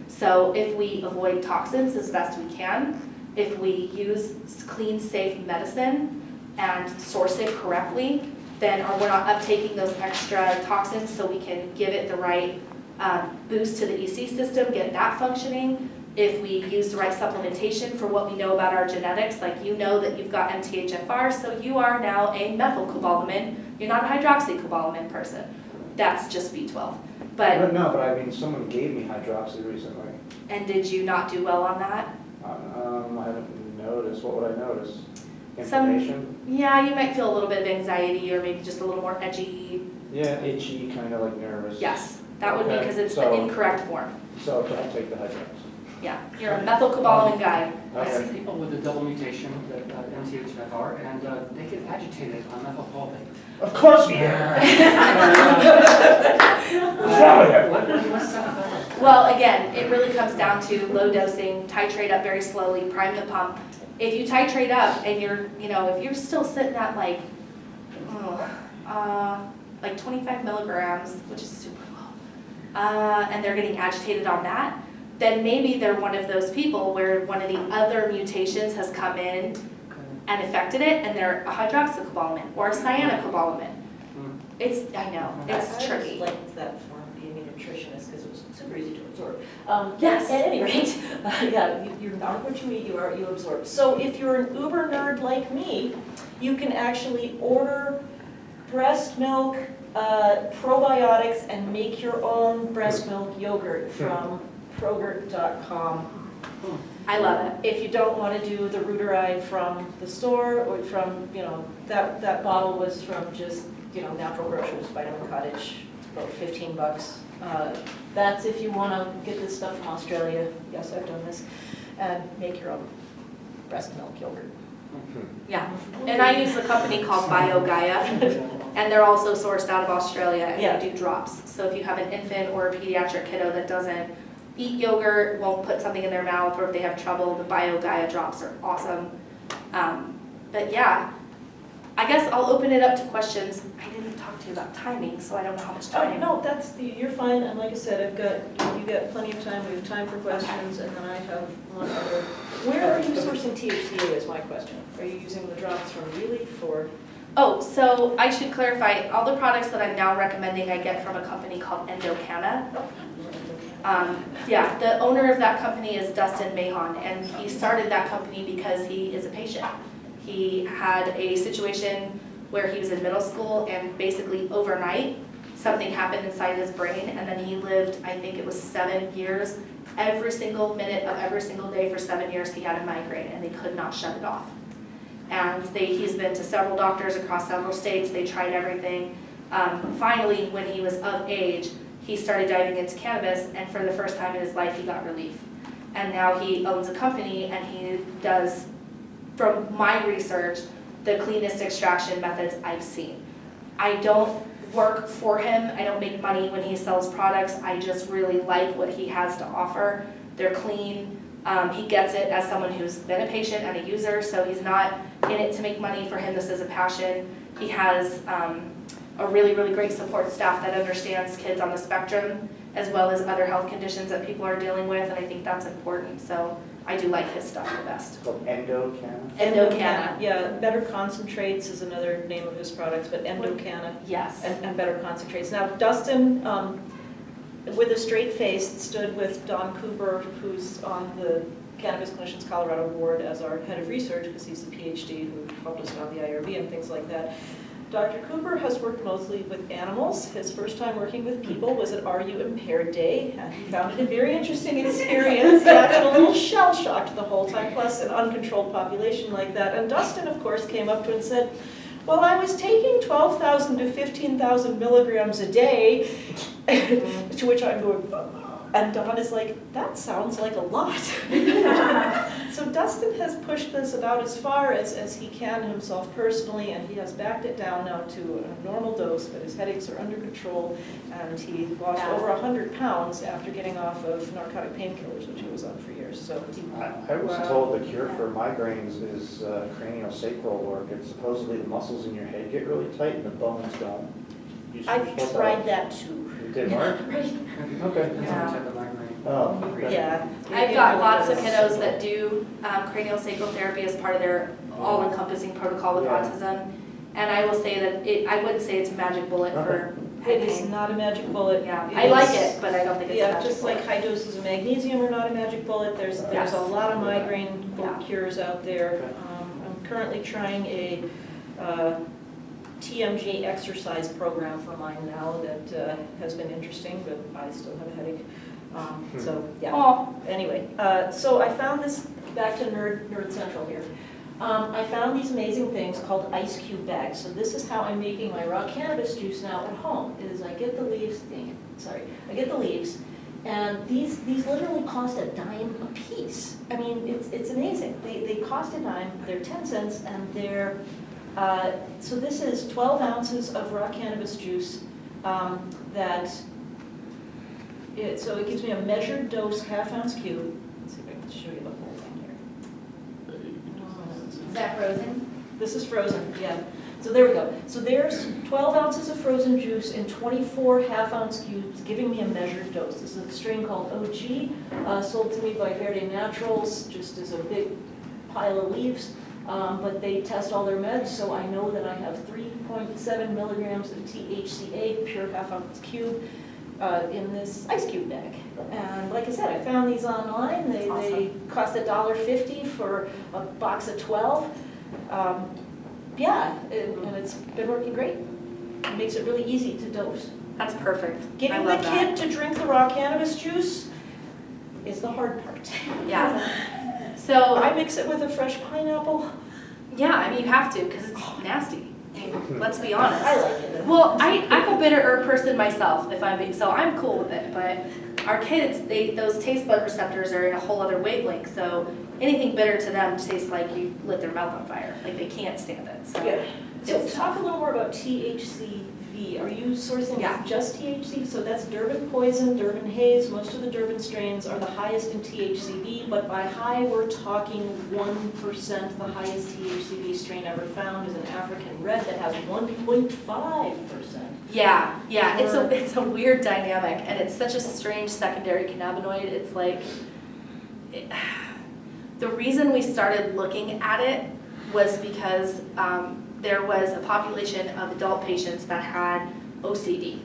So if we avoid toxins as best we can, if we use clean, safe medicine and source it correctly, then we're not uptaking those extra toxins, so we can give it the right boost to the EC system, get that functioning. If we use the right supplementation for what we know about our genetics, like that you've got MTHFR, so you are now a methylcobalamin, you're not a hydroxycobalamin person. That's just B12. But someone gave me hydroxy recently. And did you not do well on that? I haven't noticed. What would I notice? Inflammation? Yeah, you might feel a little bit of anxiety, or maybe just a little more edgy. Yeah, itchy, kind of like nervous. Yes, that would be Okay, because it's the so- incorrect form. So don't take the hydroxy. Yeah, you're a methylcobalamin guy. I Okay. have people with the double mutation, the MTHFR, and they get agitated on methylfolate. Of course we do. What's wrong with it? What's that? Well, again, it really comes down to low dosing, titrate up very slowly, prime the pump. If you titrate up and if you're still sitting at like 25 milligrams, which is super low, and they're getting agitated on that, then maybe they're one of those people where one of the other mutations has come in and affected it, and they're a hydroxycobalamin or a cyanocobalamin. It's tricky. I liked that form, being a nutritionist, because it was super easy to absorb. Yes. At any rate, you're not what you eat, you absorb. So if you're an uber nerd like me, you can actually order breast milk, probiotics, and make your own breast milk yogurt from Progurt.com. I love it. If you don't want to do the Rooteride from the store, or from, that bottle was from just, Natural Grocers, Vitamin Cottage, it's about $15. That's if you want to get this stuff from Australia. Yes, I've done this. And make your own breast milk yogurt. Yeah, and I use a company called BioGaia, and they're also sourced out of Australia, and they do drops. So if you have an infant or a pediatric kiddo that doesn't eat yogurt, won't put something in their mouth, or if they have trouble, the BioGaia drops are awesome. But yeah, I guess I'll open it up to questions. I didn't talk to you about timing, so I don't know how much time. No, you're fine, and like I said, you've got plenty of time, we have time for questions, and then I have one other. Where are you sourcing THCA is my question. Are you using the drops from Relief or? Oh, so I should clarify, all the products that I'm now recommending I get from a company called Canna. Yeah, the owner of that company is Dustin Mahon, and he started that company because he is a patient. He had a situation where he was in middle school, and basically overnight, something happened inside his brain, and then he lived, I think it was 7 years. Every single minute of every single day for 7 years, he had a migraine, and they could not shut it off. And he's been to several doctors across several states. They tried everything. Finally, when he was of age, he started diving into cannabis, and for the first time in his life, he got relief. And now he owns a company, and he does, from my research, the cleanest extraction methods I've seen. I don't work for him. I don't make money when he sells products. I just really like what he has to offer. They're clean. He gets it as someone who's been a patient and a user, so he's not in it to make money. For him, this is a passion. He has a really, really great support staff that understands kids on the spectrum, as well as other health conditions that people are dealing with, and I think that's important. So I do like his stuff the best. It's called Canna. Canna. Yeah, Better Concentrates is another name of his products, but Canna Yes. and Better Concentrates. Now, Dustin, with a straight face, stood with Don Cooper, who's on the Cannabis Clinicians Colorado board as our head of research, because he's the PhD who published on the IRB and things like that. Dr. Cooper has worked mostly with animals. His first time working with people was at RU Impaired Day, and he found it a very interesting experience. He acted a little shell-shocked the whole time, plus an uncontrolled population like that. And Dustin, of course, came up to him and said, well, I was taking 12,000 to 15,000 milligrams a day, to which I'm going, and Don is like, that sounds like a lot. So Dustin has pushed this about as far as he can himself personally, and he has backed it down now to a normal dose, but his headaches are under control, and he lost over 100 pounds after getting off of narcotic painkillers, which he was on for years. So I was told the cure for migraines is craniosacral work. It's supposedly the muscles in your head get really tight and the bones don't. I've tried that too. It didn't work? Okay. That's Yeah. one type of migraine. Oh, okay. Yeah. I've got lots of kiddos that do cranial sacral therapy as part of their all-encompassing protocol with Yeah. autism. And I will say that I wouldn't say it's a magic bullet for head It is pain. not a magic bullet. Yeah, It I like is- it, but I don't think it's a Yeah, magic just bullet. like high doses of magnesium are not a magic bullet, there's Yes. a lot of migraine Yeah. cures out there. I'm currently trying a TMG exercise program for mine now that has been interesting, but I still have a headache. So, yeah. Oh, Anyway, so I found this, back to Nerd Central here. I found these amazing things called ice cube bags. So this is how I'm making my raw cannabis juice now at home, is I get the leaves, I get the leaves, and these literally cost a dime a piece. I mean, it's amazing. They cost a dime, they're 10 cents, and they're, so this is 12 ounces of raw cannabis juice so it gives me a measured dose, half-ounce cube. Let's see if I can show you the whole thing here. Is that frozen? This is frozen, yeah. So there we go. So there's 12 ounces of frozen juice in 24 half-ounce cubes, giving me a measured dose. This is a strain called OG, sold to me by Verde Naturals, just as a big pile of leaves. But they test all their meds, so I know that I have 3.7 milligrams of THCA, pure half-ounce cube, in this ice cube bag. And like I said, I found these online. They cost $1.50 for a box of 12. And it's been working great. It makes it really easy to dose. that's perfect. I Getting the love that. kid to drink the raw cannabis juice is the hard part. Yeah. So, I mix it with a fresh pineapple. yeah, I mean, you have to, because it's nasty. I mean, let's be honest. I like it. Well, I'm a bitter herb person myself, if I'm being, so I'm cool with it, but our kids, those taste bud receptors are in a whole other wavelength, so anything bitter to them tastes like you lit their mouth on fire, like they can't stand it, so. Yeah. So It's talk a little more about THCV. Are you sourcing Yeah. just THC? So that's Durban Poison, Durban Haze. Most of the Durban strains are the highest in THCV, but by high, we're talking 1%. The highest THCV strain ever found is an African Red that has 1.5%. Yeah, it's a weird dynamic, and it's such a strange secondary cannabinoid. It's like, the reason we started looking at it was because there was a population of adult patients that had OCD.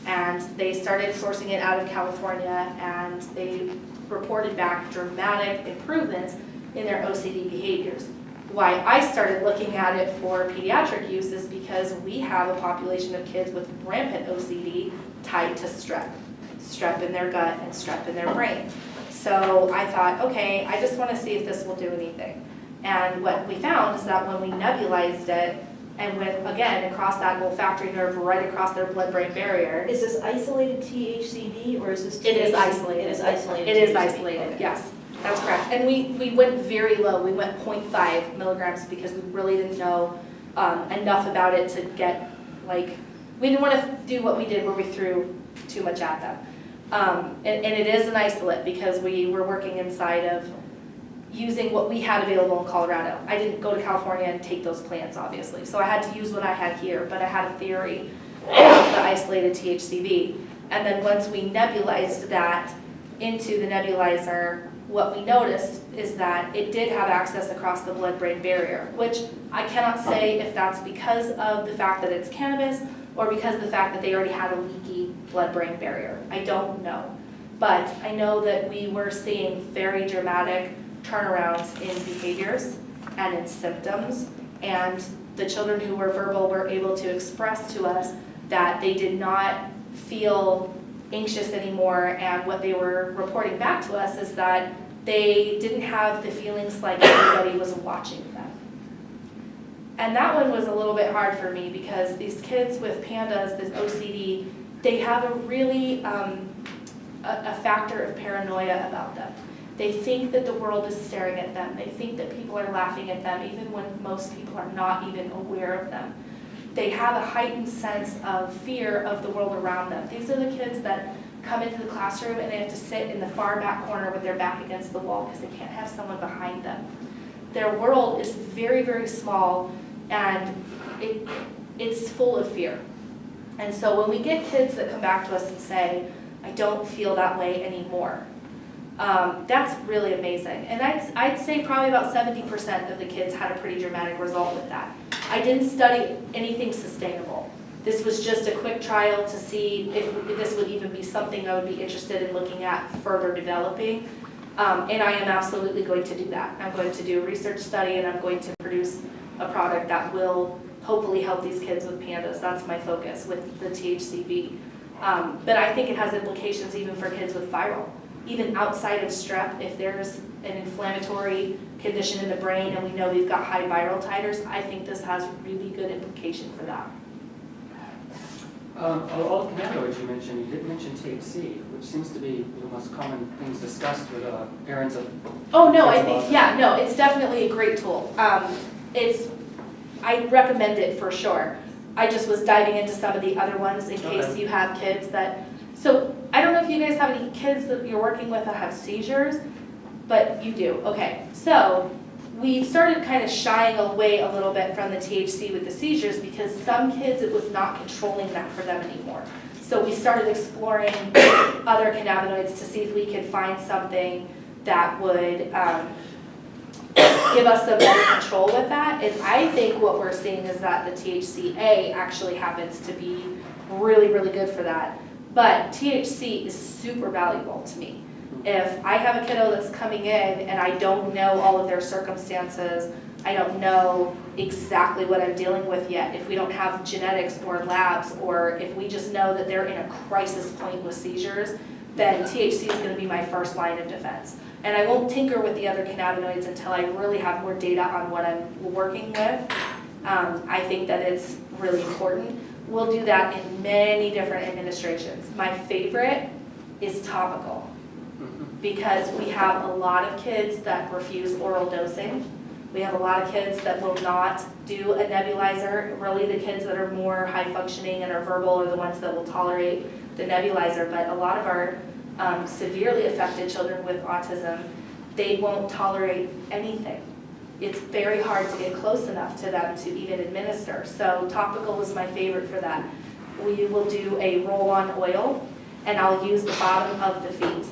And they started sourcing it out of California, and they reported back dramatic improvements in their OCD behaviors. Why I started looking at it for pediatric use is because we have a population of kids with rampant OCD tied to strep in their gut and strep in their brain. So I thought, okay, I just want to see if this will do anything. And what we found is that when we nebulized it and went, again, across that olfactory nerve right across their blood-brain barrier. Is this isolated THCV or is this THC? It is isolated. It is isolated. It is THC. isolated, Okay. yes, that's correct. And we went very low, we went 0.5 milligrams because we really didn't know enough about it to get, like, we didn't want to do what we did where we threw too much at them. And it is an isolate because we were working inside of using what we had available in Colorado. I didn't go to California and take those plants, obviously, so I had to use what I had here, but I had a theory about the isolated THCV. And then once we nebulized that into the nebulizer, what we noticed is that it did have access across the blood-brain barrier, which I cannot say if that's because of the fact that it's cannabis or because of the fact that they already had a leaky blood-brain barrier. I don't know. But I know that we were seeing very dramatic turnarounds in behaviors and in symptoms, and the children who were verbal were able to express to us that they did not feel anxious anymore, and what they were reporting back to us is that they didn't have the feelings like everybody was watching them. And that one was a little bit hard for me because these kids with pandas, this OCD, they have a really a factor of paranoia about them. They think that the world is staring at them. They think that people are laughing at them, even when most people are not even aware of them. They have a heightened sense of fear of the world around them. These are the kids that come into the classroom and they have to sit in the far back corner with their back against the wall because they can't have someone behind them. Their world is very, very small, and it's full of fear. And so when we get kids that come back to us and say, I don't feel that way anymore, that's really amazing. And I'd say probably about 70% of the kids had a pretty dramatic result with that. I didn't study anything sustainable. This was just a quick trial to see if this would even be something I would be interested in looking at further developing. And I am absolutely going to do that. I'm going to do a research study, and I'm going to produce a product that will hopefully help these kids with pandas. That's my focus with the THCV. But I think it has implications even for kids with viral. Even outside of strep, if there's an inflammatory condition in the brain and we know we've got high viral titers, I think this has really good implication for that. All the cannabinoids you mentioned, you did mention THC, which seems to be the most common things discussed with parents of. Oh no, I think, yeah, no, it's definitely a great tool. I recommend it for sure. I just was diving into some of the other ones in case you have kids that, so I don't know if you guys have any kids that you're working with that have seizures, but you do, okay. So we started kind of shying away a little bit from the THC with the seizures because some kids, it was not controlling that for them anymore. So we started exploring other cannabinoids to see if we could find something that would give us some better control with that. And I think what we're seeing is that the THCA actually happens to be really, really good for that. But THC is super valuable to me. If I have a kiddo that's coming in and I don't know all of their circumstances, I don't know exactly what I'm dealing with yet, if we don't have genetics or labs, or if we just know that they're in a crisis point with seizures, then THC is going to be my first line of defense. And I won't tinker with the other cannabinoids until I really have more data on what I'm working with. I think that it's really important. We'll do that in many different administrations. My favorite is topical, because we have a lot of kids that refuse oral dosing. We have a lot of kids that will not do a nebulizer. Really, the kids that are more high functioning and are verbal are the ones that will tolerate the nebulizer. But a lot of our severely affected children with autism, they won't tolerate anything. It's very hard to get close enough to them to even administer. So topical is my favorite for that. We will do a roll-on oil, and I'll use the bottom of the feet.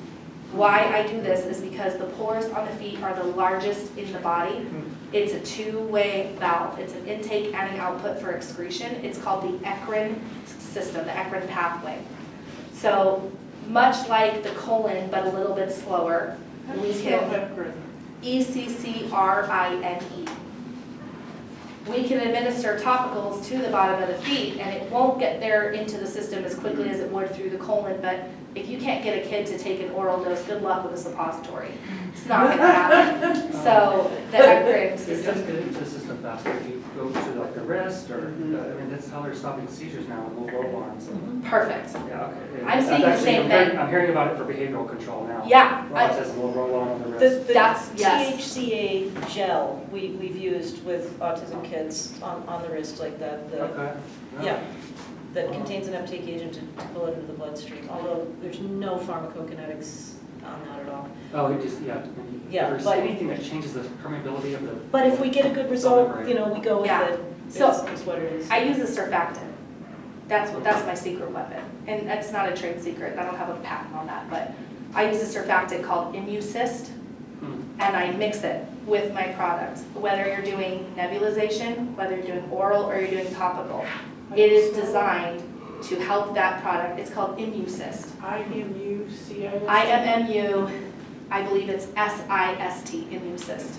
Why I do this is because the pores on the feet are the largest in the body. It's a two-way valve. It's an intake and an output for excretion. It's called the eccrine system, the eccrine pathway. So much like the colon, but a little bit slower, we can ECCRINE. We can administer topicals to the bottom of the feet, and it won't get there into the system as quickly as it would through the colon, but if you can't get a kid to take an oral dose, good luck with a suppository. It's not going to happen. So the eccrine It does system. get into the system faster if you go to like the wrist or, I mean, that's how they're stopping seizures now with little roll arms. Perfect. Yeah, okay. I'm seeing the same thing. I'm hearing about it for behavioral control now. Yeah. Ross has a little roll on the wrist. The That's- yes. THCA gel we've used with autism kids on the wrist like that. Okay. Yeah, that contains an uptake agent to pull it into the bloodstream, although there's no pharmacokinetics on that at all. Oh, it just, yeah. Yeah, If but- there's anything that changes the permeability of the. But if we get a good result, we go with Yeah. it. So, Is what it is. I use a surfactant. That's my secret weapon. And that's not a trade secret. I don't have a patent on that, but I use a surfactant called Immucyst, and I mix it with my products. Whether you're doing nebulization, whether you're doing oral, or you're doing topical, it is designed to help that product. It's called Immucyst. IMUCIS. IMMU, I believe it's SIST, Immucyst.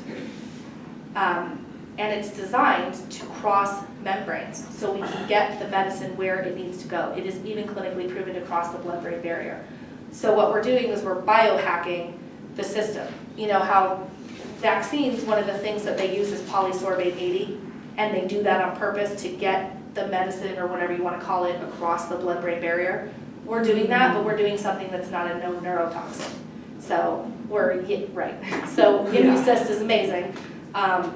And it's designed to cross membranes so we can get the medicine where it needs to go. It is even clinically proven to cross the blood-brain barrier. So what we're doing is we're biohacking the system. You know how vaccines, one of the things that they use is polysorbate 80, and they do that on purpose to get the medicine, or whatever you want to call it, across the blood-brain barrier. We're doing that, but we're doing something that's not a known neurotoxin. So So Immucyst is amazing.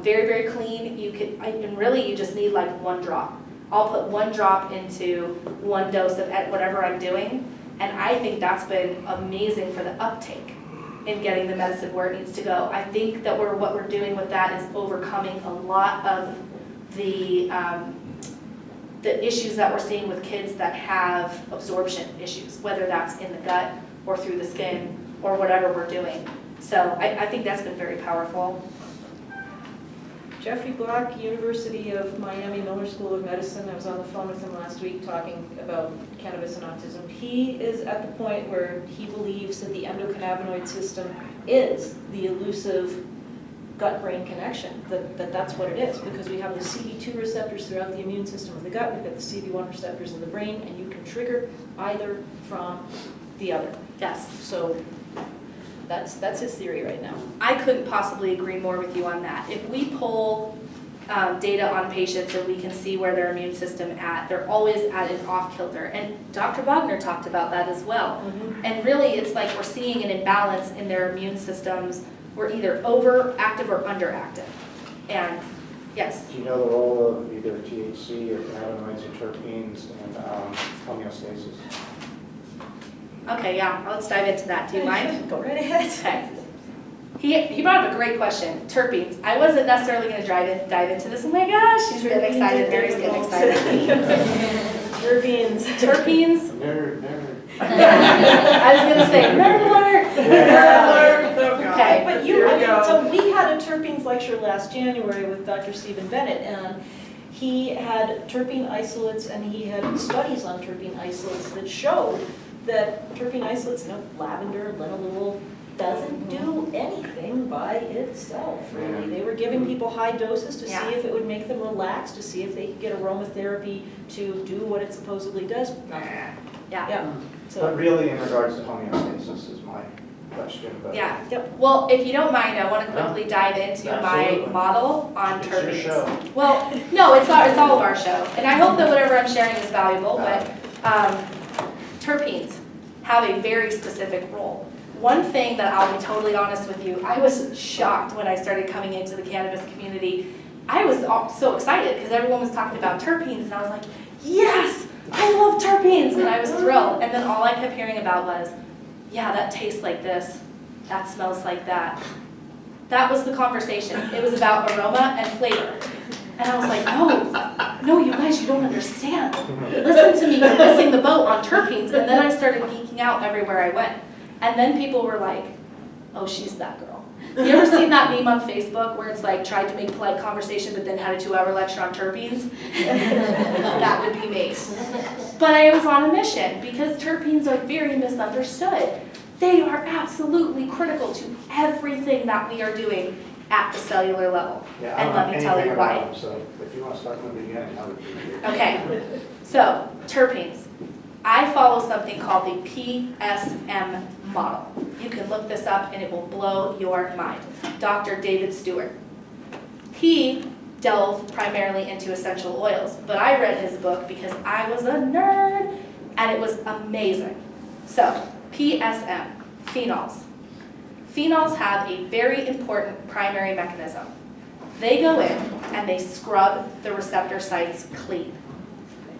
Very, very clean. And really you just need like one drop. I'll put one drop into one dose of whatever I'm doing, and I think that's been amazing for the uptake in getting the medicine where it needs to go. I think that what we're doing with that is overcoming a lot of the issues that we're seeing with kids that have absorption issues, whether that's in the gut or through the skin or whatever we're doing. So I think that's been very powerful. Jeffrey Black, University of Miami Miller School of Medicine, I was on the phone with him last week talking about cannabis and autism. He is at the point where he believes that the endocannabinoid system is the elusive gut-brain connection, that's what it is, because we have the CD2 receptors throughout the immune system of the gut, we've got the CD1 receptors in the brain, and you can trigger either from the other. Yes. So that's his theory right now. I couldn't possibly agree more with you on that. If we pull data on patients and we can see where their immune system at, they're always at an off kilter. And Dr. Wagner talked about that as well. Mm-hmm. And really it's like we're seeing an imbalance in their immune systems. We're either overactive or underactive. And yes. Do you know the role of either THC or cannabinoids or terpenes in homeostasis? Okay, yeah, let's dive into that. Do you mind? Go right ahead. Okay. He brought up a great question. Terpenes. I wasn't necessarily going to dive into this. Oh my gosh, she's getting excited. Mary's getting excited. Terpenes. Terpenes. Nerd. I was going to say nerd alert. Okay. But so we had a terpenes lecture last January with Dr. Stephen Bennett, and he had terpene isolates, and he had studies on terpene isolates that showed that terpene isolates, lavender, linalool, doesn't do anything by itself, really. They were giving people high doses to see if it would make them relax, to see if they could get aromatherapy to do what it supposedly does. Yeah. But So, really, in regards to homeostasis is my question. But Yeah. Yep. Well, if you don't mind, I want to quickly dive into my Absolutely. model on It's your terpenes. show. Well, no, it's all of our show. And I hope that whatever I'm sharing is valuable, but terpenes have a very specific role. One thing that I'll be totally honest with you, I was shocked when I started coming into the cannabis community. I was so excited because everyone was talking about terpenes, and I was like, yes, I love terpenes, and I was thrilled. And then all I kept hearing about was, yeah, that tastes like this, that smells like that. That was the conversation. It was about aroma and flavor. And I was like, no, you guys, you don't understand. Listen to me, you're missing the boat on terpenes. And then I started geeking out everywhere I went. And then people were like, oh, she's that girl. You ever seen that meme on Facebook where it's like tried to make polite conversation but then had a 2-hour lecture on terpenes? That would be me. But I was on a mission because terpenes are very misunderstood. They are absolutely critical to everything that we are doing at the cellular level. Yeah, I And don't let know me tell anything you about why. them, so if you want to start from the beginning, I would appreciate it. Okay, so terpenes. I follow something called the PSM model. You can look this up and it will blow your mind. Dr. David Stewart. He delved primarily into essential oils, but I read his book because I was a nerd and it was amazing. So, PSM, phenols. Phenols have a very important primary mechanism. They go in and they scrub the receptor sites clean.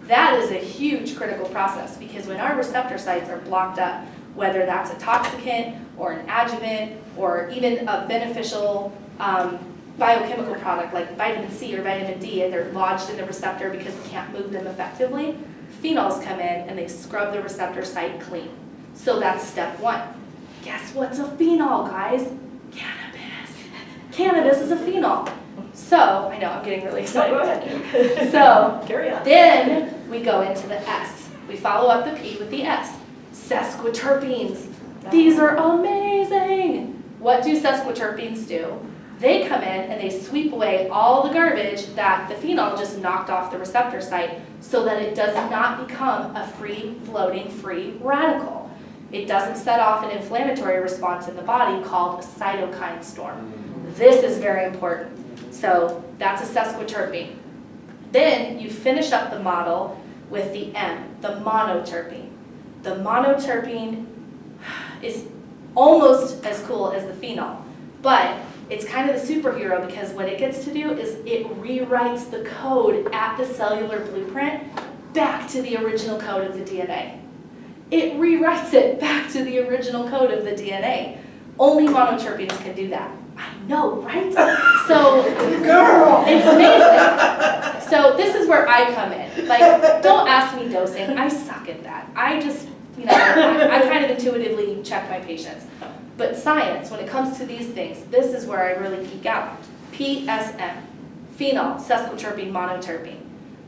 That is a huge critical process because when our receptor sites are blocked up, whether that's a toxicant or an adjuvant or even a beneficial biochemical product like vitamin C or vitamin D, and they're lodged in the receptor because we can't move them effectively, phenols come in and they scrub the receptor site clean. So that's step one. Guess what's a phenol, guys? Cannabis. Cannabis is a phenol. So, I know, I'm getting really excited. Go ahead. So, Carry on. then we go into the S. We follow up the P with the S. Sesquiterpenes. These are amazing. What do sesquiterpenes do? They come in and they sweep away all the garbage that the phenol just knocked off the receptor site so that it does not become a free-floating free radical. It doesn't set off an inflammatory response in the body called a cytokine storm. This is very important. So that's a sesquiterpene. Then you finish up the model with the M, the monoterpene. The monoterpene is almost as cool as the phenol, but it's kind of the superhero because what it gets to do is it rewrites the code at the cellular blueprint back to the original code of the DNA. It rewrites it back to the original code of the DNA. Only monoterpenes can do that. I know, right? So, girl, it's amazing. So this is where I come in. Like, don't ask me dosing. I suck at that. I just, I kind of intuitively check my patients. But science, when it comes to these things, this is where I really geek out. PSM, phenol, sesquiterpene, monoterpene.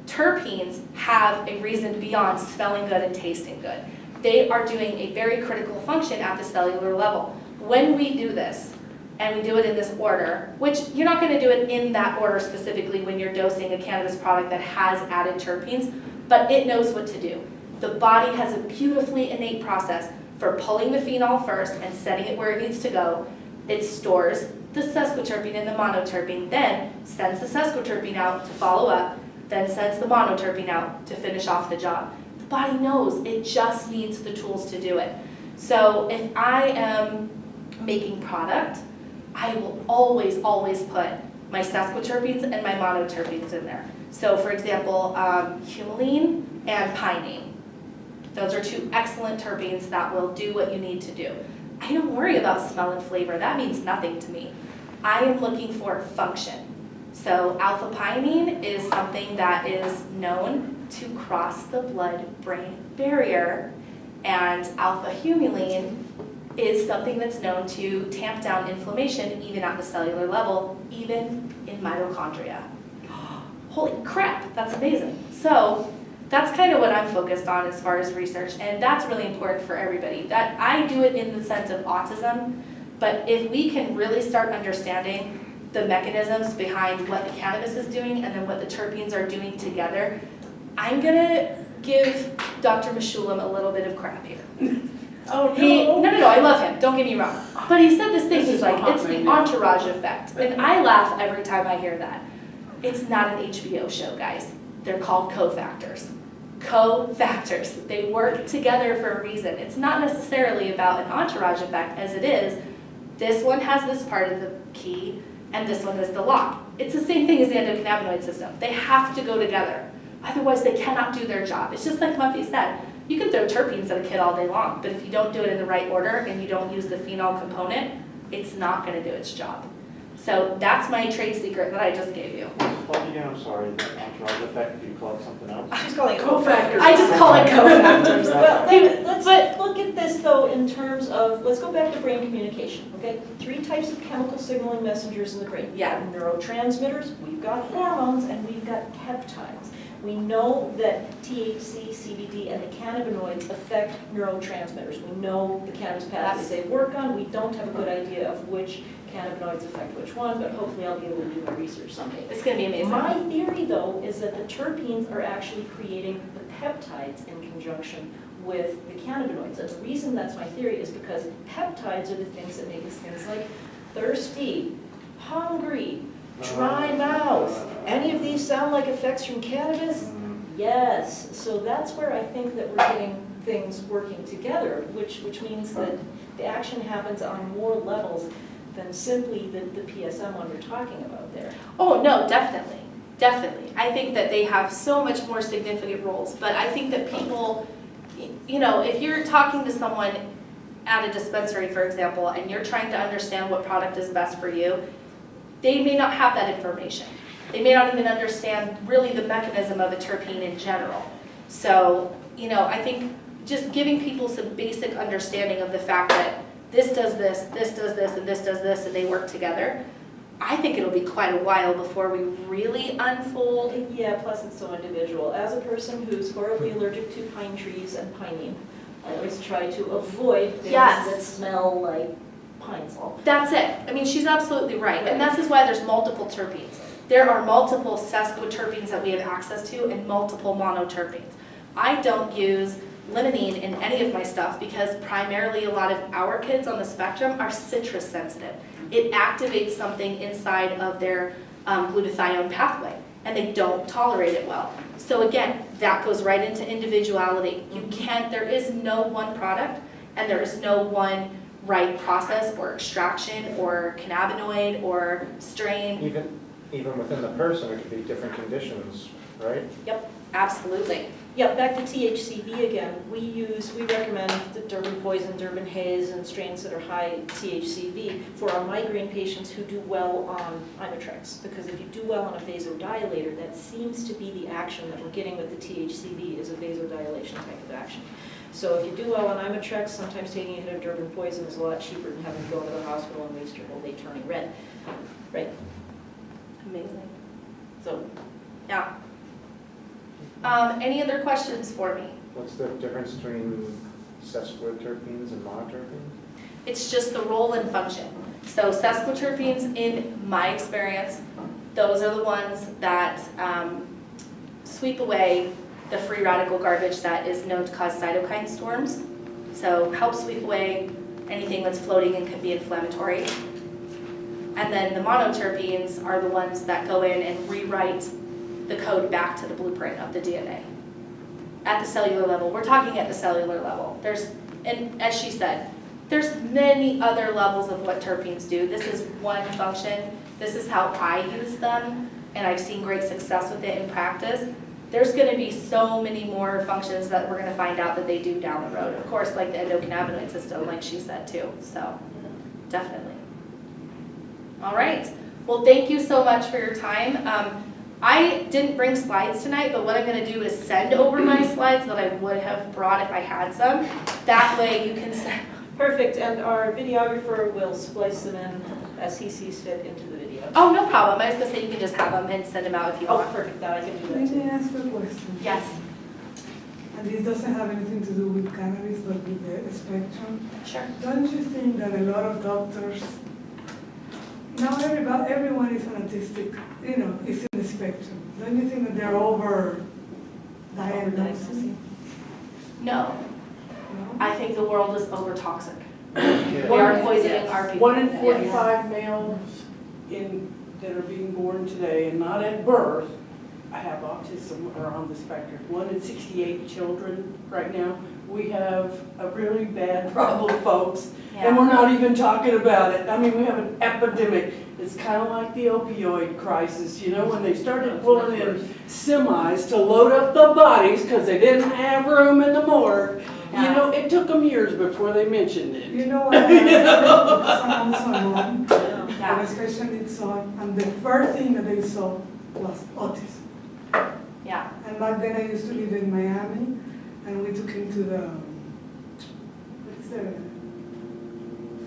Terpenes have a reason beyond smelling good and tasting good. They are doing a very critical function at the cellular level. When we do this, and we do it in this order, which you're not going to do it in that order specifically when you're dosing a cannabis product that has added terpenes, but it knows what to do. The body has a beautifully innate process for pulling the phenol first and setting it where it needs to go. It stores the sesquiterpene and the monoterpene, then sends the sesquiterpene out to follow up, then sends the monoterpene out to finish off the job. The body knows, it just needs the tools to do it. So if I am making product, I will always, always put my sesquiterpenes and my monoterpenes in there. So for example, humulene and pinene. Those are two excellent terpenes that will do what you need to do. I don't worry about smell and flavor. That means nothing to me. I am looking for function. So alpha pinene is something that is known to cross the blood-brain barrier, and alpha humulene is something that's known to tamp down inflammation even at the cellular level, even in mitochondria. Holy crap, that's amazing. So that's kind of what I'm focused on as far as research, and that's really important for everybody. That I do it in the sense of autism, but if we can really start understanding the mechanisms behind what the cannabis is doing and then what the terpenes are doing together, I'm gonna give Dr. Meshulam a little bit of crap here. Oh, no. No, I love him, don't get me wrong. But he said this thing, he's like, it's the entourage effect. And I laugh every time I hear that. It's not an HBO show, guys. They're called cofactors. Cofactors. They work together for a reason. It's not necessarily about an entourage effect as it is, this one has this part of the key, and this one is the lock. It's the same thing as the endocannabinoid system. They have to go together. Otherwise, they cannot do their job. It's just like Muffy said. You can throw terpenes at a kid all day long, but if you don't do it in the right order and you don't use the phenol component, it's not going to do its job. So that's my trade secret that I just gave you. Well, again, I'm sorry, entourage effect, if you call it something else. She's calling it Cofactors. I just call it cofactors. Well, Hey, let's look at this though in terms of, let's go back to brain communication, okay? 3 types of chemical signaling messengers in the brain. Yeah. Neurotransmitters, we've got hormones, and we've got peptides. We know that THC, CBD, and the cannabinoids affect neurotransmitters. We know the cannabis pathways they work on. We don't have a good idea of which cannabinoids affect which one, but hopefully I'll be able to do my research someday. It's going to be amazing. My theory, though, is that the terpenes are actually creating the peptides in conjunction with the cannabinoids. And the reason that's my theory is because peptides are the things that make us things like thirsty, hungry, dry mouth. Any of these sound like effects from cannabis? Yes. So that's where I think that we're getting things working together, which means that the action happens on more levels than simply the PSM one we're talking about there. Oh, no, definitely. Definitely. I think that they have so much more significant roles, but I think that people, you know, if you're talking to someone at a dispensary, for example, and you're trying to understand what product is best for you, they may not have that information. They may not even understand really the mechanism of a terpene in general. So, you know, I think just giving people some basic understanding of the fact that this does this, this does this, and this does this, and they work together, I think it'll be quite a while before we really unfold. Yeah, plus it's so individual. As a person who's horribly allergic to pine trees and pinene, I always try to avoid things that smell like pine sol. That's it. I mean, she's absolutely right. And this is why there's multiple terpenes. There are multiple sesquiterpenes that we have access to and multiple monoterpenes. I don't use limonene in any of my stuff because primarily a lot of our kids on the spectrum are citrus sensitive. It activates something inside of their glutathione pathway and they don't tolerate it well. So again, that goes right into individuality. There is no one product and there is no one right process or extraction or cannabinoid or strain. Even within the person, it could be different conditions, right? Yep. Absolutely. Yeah, back to THCV again. We recommend the Durban Poison, Durban Haze, and strains that are high THCV for our migraine patients who do well on Imitrex. Because if you do well on a vasodilator, that seems to be the action that we're getting with the THCV is a vasodilation type of action. So if you do well on Imitrex, sometimes taking a hit of Durban Poison is a lot cheaper than having to go to the hospital and waste your whole day turning red. Right? Amazing. So, Yeah. Any other questions for me? What's the difference between sesquiterpenes and monoterpenes? It's just the role and function. So sesquiterpenes, in my experience, those are the ones that sweep away the free radical garbage that is known to cause cytokine storms. So help sweep away anything that's floating and can be inflammatory. And then the monoterpenes are the ones that go in and rewrite the code back to the blueprint of the DNA. At the cellular level, we're talking at the cellular level. And as she said, there's many other levels of what terpenes do. This is one function. This is how I use them, and I've seen great success with it in practice. There's gonna be so many more functions that we're gonna find out that they do down the road. Of course, like the endocannabinoid system, like she said too, so definitely. All right, well, thank you so much for your time. I didn't bring slides tonight, but what I'm going to do is send over my slides that I would have brought if I had some. That way you can send. perfect, and our videographer will splice them in as he sees fit into the video. Oh, no problem. I was going to say you can just have them and send them out if you Oh, want. perfect, that I can do that Let too. me ask a question. Yes. And this doesn't have anything to do with cannabis, but with the spectrum. Sure. Don't you think that a lot of doctors, now everyone is an autistic, you know, is in the spectrum. Don't you think that they're over diagnosing? No. No? I think the world is over toxic. Yeah. We are poisoning our people. 1 in 45 males that are being born today and not at birth have autism or on the spectrum. 1 in 68 children right now. We have a really bad problem, folks, and we're not even talking about it. I mean, we have an epidemic. It's kind of like the opioid crisis, you know, when they started pulling in semis to load up the bodies because they didn't have room in the morgue. You know, it took them years before they mentioned it. You know what? I'm also a mom. Yeah. a special needs son, and the first thing that they saw was autism. Yeah. And back then I used to live in Miami, and we took him to the, what's the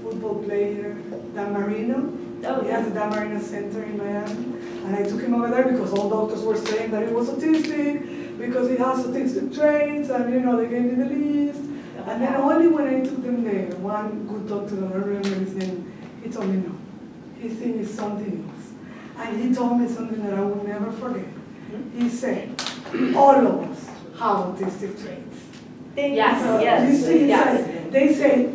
football player, Dan Marino. Oh, He has a Dan Marino Center in Miami, and I took him over there because all doctors were saying that he was autistic, because he has autistic traits, and they gave me the list. And then only when I took them there, one good doctor, I don't remember his name, he told me no. He thinks it's something else. And he told me something that I will never forget. He said, all of us have autistic traits. Yes, So, yes, you see, yes. they say, that's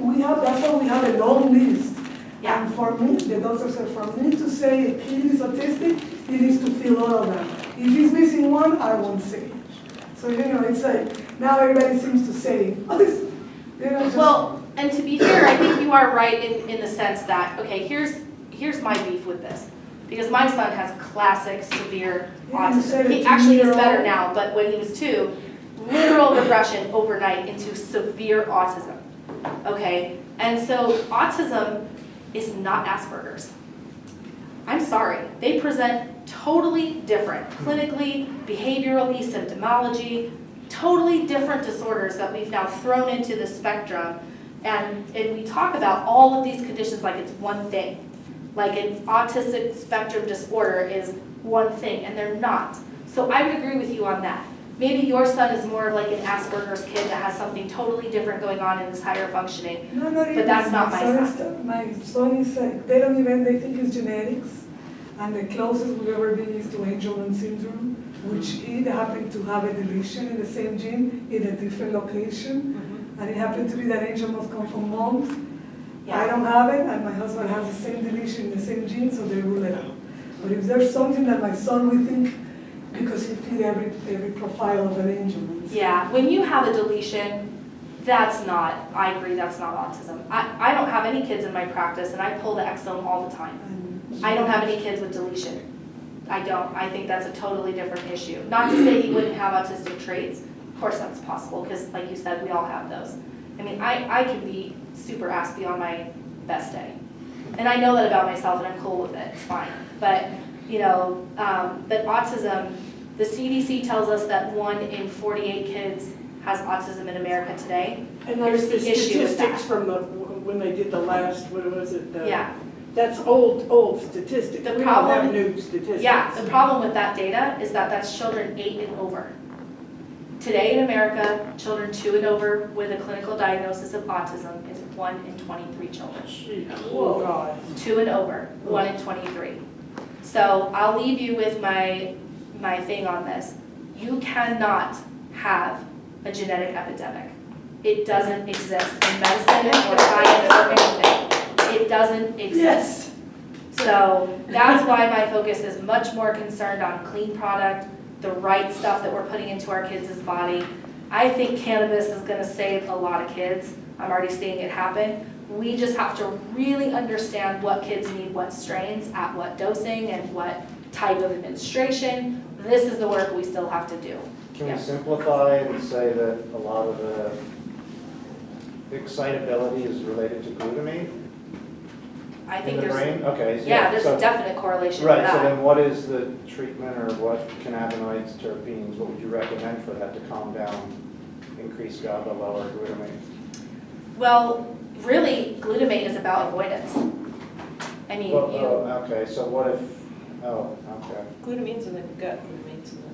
why we have a long list. Yeah. And for me, the doctor said, for me to say a kid is autistic, he needs to feel all of them. If he's missing one, I won't say it. So, it's like, now everybody seems to say, autism. Well, and to be fair, I think you are right in the sense that, okay, here's my beef with this. Because my son has classic severe autism. He actually is better now, but when he was 2, literal regression overnight into severe autism. Okay? And so autism is not Asperger's. I'm sorry. They present totally different, clinically, behaviorally, symptomology, totally different disorders that we've now thrown into the spectrum. And we talk about all of these conditions like it's one thing. Like an autistic spectrum disorder is one thing, and they're not. So I would agree with you on that. Maybe your son is more like an Asperger's kid that has something totally different going on in his higher functioning. No, But that's not my son. My son is, they think it's genetics, and the closest we've ever been is to Angelman syndrome, which it happened to have a deletion in the same gene in a different location, and it happened to be that Angelman come from moms. Yeah. I don't have it, and my husband has the same deletion in the same gene, so they rule it out. But if there's something that my son would think, because he fit every profile of an Angelman. Yeah, when you have a deletion, I agree, that's not autism. I don't have any kids in my practice, and I pull the exome all the time. I don't have any kids with deletion. I don't. I think that's a totally different issue. Not to say he wouldn't have autistic traits. Of course that's possible, because like you said, we all have those. I mean, I can be super aspy on my best day. And I know that about myself, and I'm cool with it. It's fine. But, but autism, the CDC tells us that 1 in 48 kids has autism in America today. And there's the Here's the issue with that. statistics from when they did the last, what was it? Yeah. That's old statistics. The We don't problem- have new statistics. Yeah, the problem with that data is that that's children 8 and over. Today in America, children 2 and over with a clinical diagnosis of autism is 1 in 23 children. Oh, God. 2 and over, 1 in 23. So I'll leave you with my thing on this. You cannot have a genetic epidemic. It doesn't exist in medicine or science or anything. It doesn't exist. Yes. So that's why my focus is much more concerned on clean product, the right stuff that we're putting into our kids' body. I think cannabis is going to save a lot of kids. I'm already seeing it happen. We just have to really understand what kids need, what strains, at what dosing, and what type of administration. This is the work we still have to do. Can we Yes. simplify and say that a lot of the excitability is related to glutamate I in think the there's, brain? Okay, so yeah, there's so- a definite correlation to Right, so that. then what is the treatment or what cannabinoids, terpenes, what would you recommend for that to calm down, increase GABA, lower glutamate? Well, really, glutamate is about avoidance. I mean, Well, you, okay, so what if, okay. Glutamine's in the gut, glutamate's in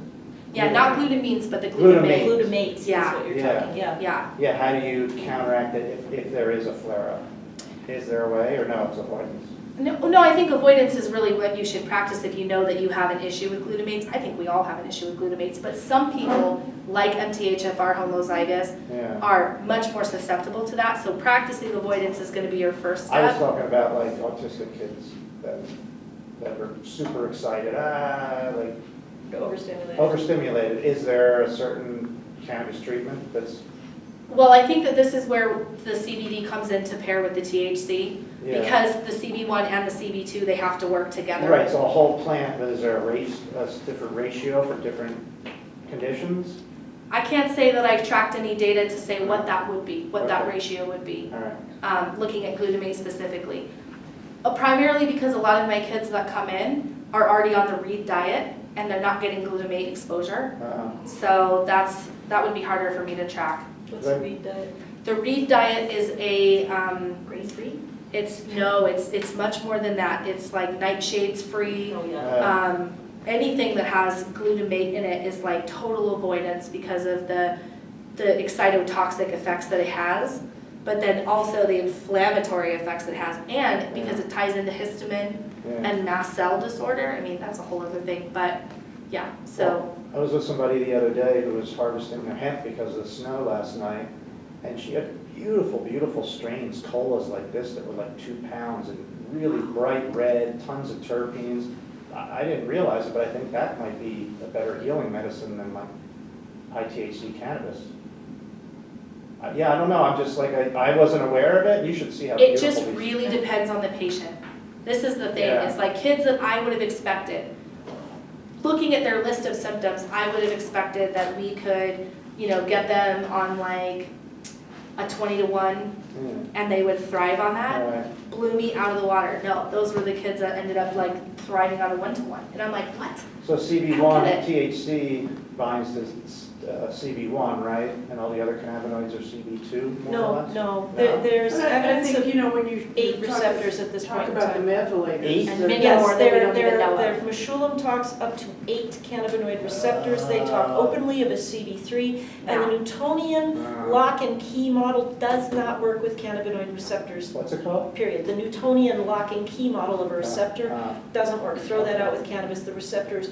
yeah, not glutamines, but the Glutamate. the, glutamate. glutamates is Yeah. what you're Yeah. talking, yeah. Yeah, Yeah, how do you counteract it if there is a flare-up? Is there a way, or no, it's avoidance? no, I think avoidance is really what you should practice if you know that you have an issue with glutamates. I think we all have an issue with glutamates, but some people, like MTHFR homozygous, Yeah. are much more susceptible to that. So practicing avoidance is going to be your first I was step. talking about like autistic kids that were super excited, like Overstimulated. overstimulated. Is there a certain cannabis treatment that's, Well, I think that this is where the CBD comes in to pair with the THC, yeah. because the CB1 and the CB2, they have to work together. Right, so a whole plant, but is there a different ratio for different conditions? I can't say that I've tracked any data to say what that would be, what that Okay. ratio would be, All right. looking at glutamate specifically. Primarily because a lot of my kids that come in are already on the reed diet and they're not getting glutamate exposure. So that would be harder for me to track. What's the reed diet? The reed diet is a, Grain-free? it's much more than that. It's like nightshades free. Oh, yeah. Anything that has glutamate in it is like total avoidance because of the excitotoxic effects that it has, but then also the inflammatory effects it has, and because it ties into histamine and mast cell disorder. I mean, that's a whole other thing, but yeah, so. I was with somebody the other day who was harvesting their hemp because of the snow last night, and she had beautiful, beautiful strains, colas like this that were like 2 pounds and really bright red, tons of terpenes. I didn't realize it, but I think that might be a better healing medicine than like high THC cannabis. Yeah, I don't know, I'm just like, I wasn't aware of it, you should see how beautiful It just these- really depends on the patient. This is the thing, Yeah. it's like kids that I would have expected. Looking at their list of symptoms, I would have expected that we could, get them on like a 20-to-1 and they would thrive on that. Alright. Blew me out of the water. No, those were the kids that ended up like thriving on a 1-to-1. And I'm like, what? So I don't CB1, get THC binds to CB1, right? And all the other cannabinoids are CB2, more or No, less? no, there's I evidence think, of when you 8 talk- receptors at this point Talk in about the time. methylators. 8? And many Yes, more that we don't even know their of. Meshulam talks up to 8 cannabinoid receptors. They talk openly of a CB3, and the Newtonian lock and key model does not work with cannabinoid receptors, What's it called? period. The Newtonian lock and key model of a receptor doesn't work. Throw that out with cannabis. The receptors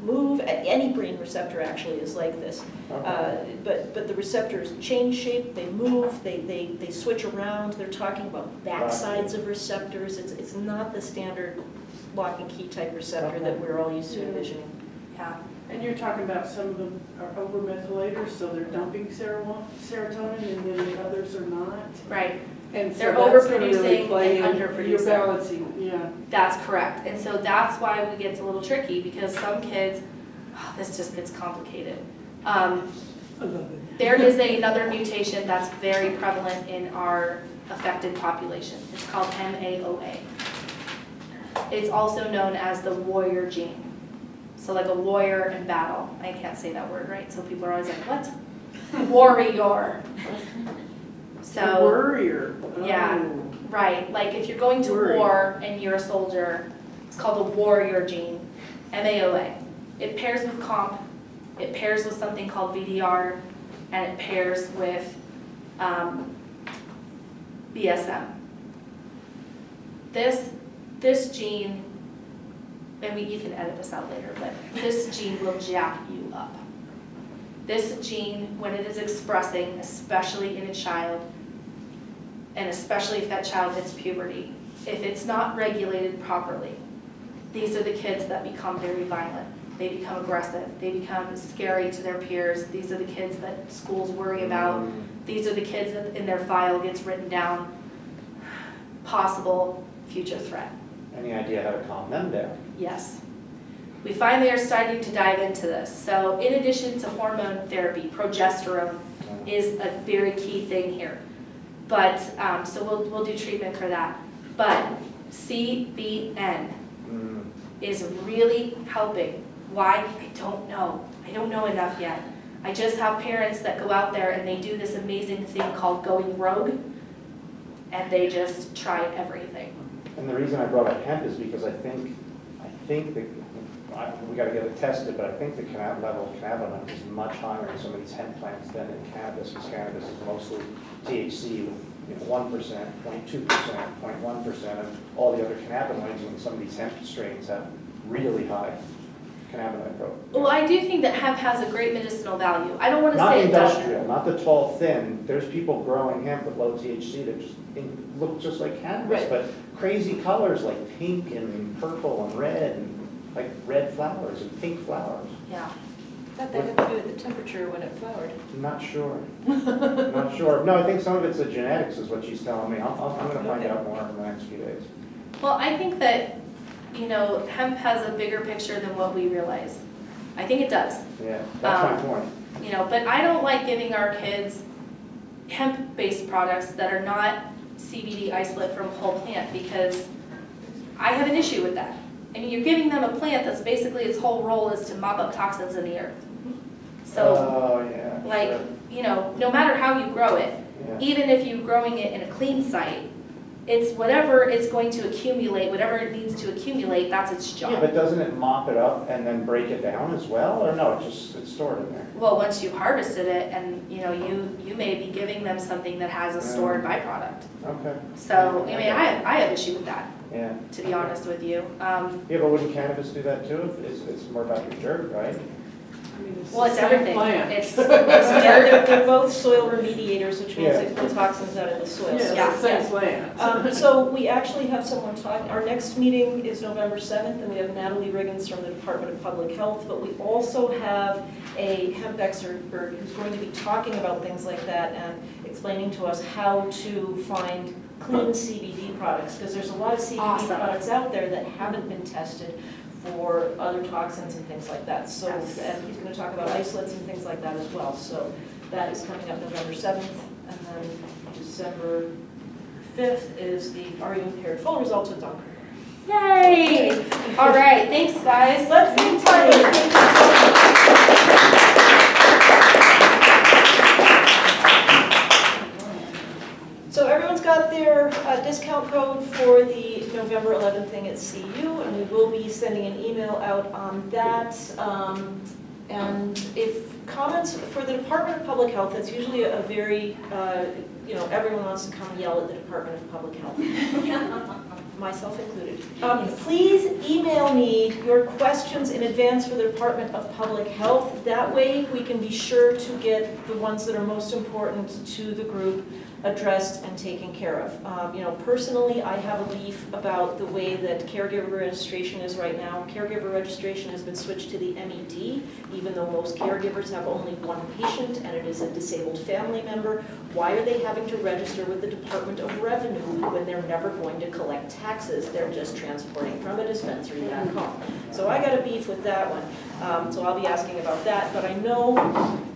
move, any brain receptor actually is like this. But the receptors change shape, they move, they switch around. They're talking about backsides of receptors. It's not the standard lock and key type receptor that we're all used to envisioning. Yeah. And you're talking about some of them are over-methylators, so they're dumping serotonin, and then the others are not. Right. And so They're that's gonna really overproducing play and in underproducing. Your balancing, yeah. That's correct. And so that's why it gets a little tricky because some kids, this just gets complicated. I love it. There is another mutation that's very prevalent in our affected population. It's called MAOA. It's also known as the warrior gene. So like a warrior in battle. I can't say that word right, so people are always like, what? Warrior. So, Warrior. yeah. Oh. Right, like if you're going to Warrior. war and you're a soldier, it's called the warrior gene, MAOA. It pairs with COMP, it pairs with something called VDR, and it pairs with BSM. This gene, and you can edit this out later, but this gene will jack you up. This gene, when it is expressing, especially in a child, and especially if that child hits puberty, if it's not regulated properly, these are the kids that become very violent. They become aggressive. They become scary to their peers. These are the kids that schools worry about. These are the kids that in their file gets written down possible future threat. Any idea how to calm them down? Yes. We finally are starting to dive into this. So in addition to hormone therapy, progesterone is a very key thing here. But, so we'll do treatment for that. But CBN is really helping. Why? I don't know. I don't know enough yet. I just have parents that go out there and they do this amazing thing called going rogue, and they just try everything. And the reason I brought up hemp is because I think that, we gotta get it tested, but I think the level of cannabinoid is much higher in some of these hemp plants than in cannabis, because cannabis is mostly THC with 1%, 0.2%, 0.1%, and all the other cannabinoids in some of these hemp strains have really high cannabinoid profile. Well, I do think that hemp has a great medicinal value. I don't want to Not say it doesn't. industrial, not the tall, thin. There's people growing hemp with low THC that just look just like cannabis, Right. but crazy colors like pink and purple and red, and like red flowers and pink flowers. Yeah. That had to do with the temperature when it flowered. Not sure. Not sure. No, I think some of it's the genetics is what she's telling me. I'm going to find out more in the next few days. Well, I think that, hemp has a bigger picture than what we realize. I think it does. Yeah, that's my point. But I don't like giving our kids hemp-based products that are not CBD isolate from whole plant because I have an issue with that. I mean, you're giving them a plant that's basically its whole role is to mop up toxins in the earth. So, Oh, yeah. like, sure. you know, no matter how you grow it, Yeah. even if you're growing it in a clean site, it's whatever it's going to accumulate, whatever it needs to accumulate, that's its Yeah, job. but doesn't it mop it up and then break it down as well, or no, it's stored in there? Well, once you harvested it, and you know, you may be giving them something that has a stored byproduct. Okay. So, I mean, I have issue with that, Yeah. to be honest with you. Yeah, but wouldn't cannabis do that too? It's more about your dirt, right? I mean, it's Well, the it's same everything. plant. It's Yeah, they're both soil remediators, which means Yeah. they pull toxins out of the soil. So, Yeah, it's the same yes. plant. So we actually have someone talking, our next meeting is November 7th, and we have Natalie Riggins from the Department of Public Health, but we also have a hemp expert who's going to be talking about things like that and explaining to us how to find clean CBD products, because there's a lot of CBD Awesome. products out there that haven't been tested for other toxins and things like that. So, Yes. and he's going to talk about isolates and things like that as well. So that is coming up November 7th, and then December 5th is the Are You Impaired? Full results with Dr. Yay! All right, thanks, guys. Let's thank Tyler. So everyone's got their discount code for the November 11th thing at CU, and we will be sending an email out on that. And if comments for the Department of Public Health, it's usually a very, everyone wants to come yell at the Department of Public Health. Myself included. Please email me your questions in advance for the Department of Public Health. That way we can be sure to get the ones that are most important to the group addressed and taken care of. Personally, I have a beef about the way that caregiver registration is right now. Caregiver registration has been switched to the MED, even though most caregivers have only one patient and it is a disabled family member. Why are they having to register with the Department of Revenue when they're never going to collect taxes? They're just transporting from a dispensary back home. So I got a beef with that one. So I'll be asking about that, but I know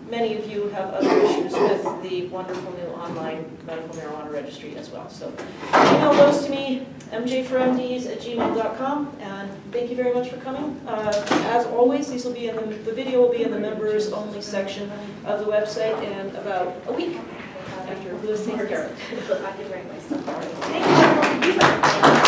many of you have other issues with the wonderful new online medical marijuana registry as well. So email those to me, mjformds@gmail.com, and thank you very much for coming. As always, these will be in the video will be in the members only section of the website in about a week after Liz takes care of it. I can write my stuff. Thank you.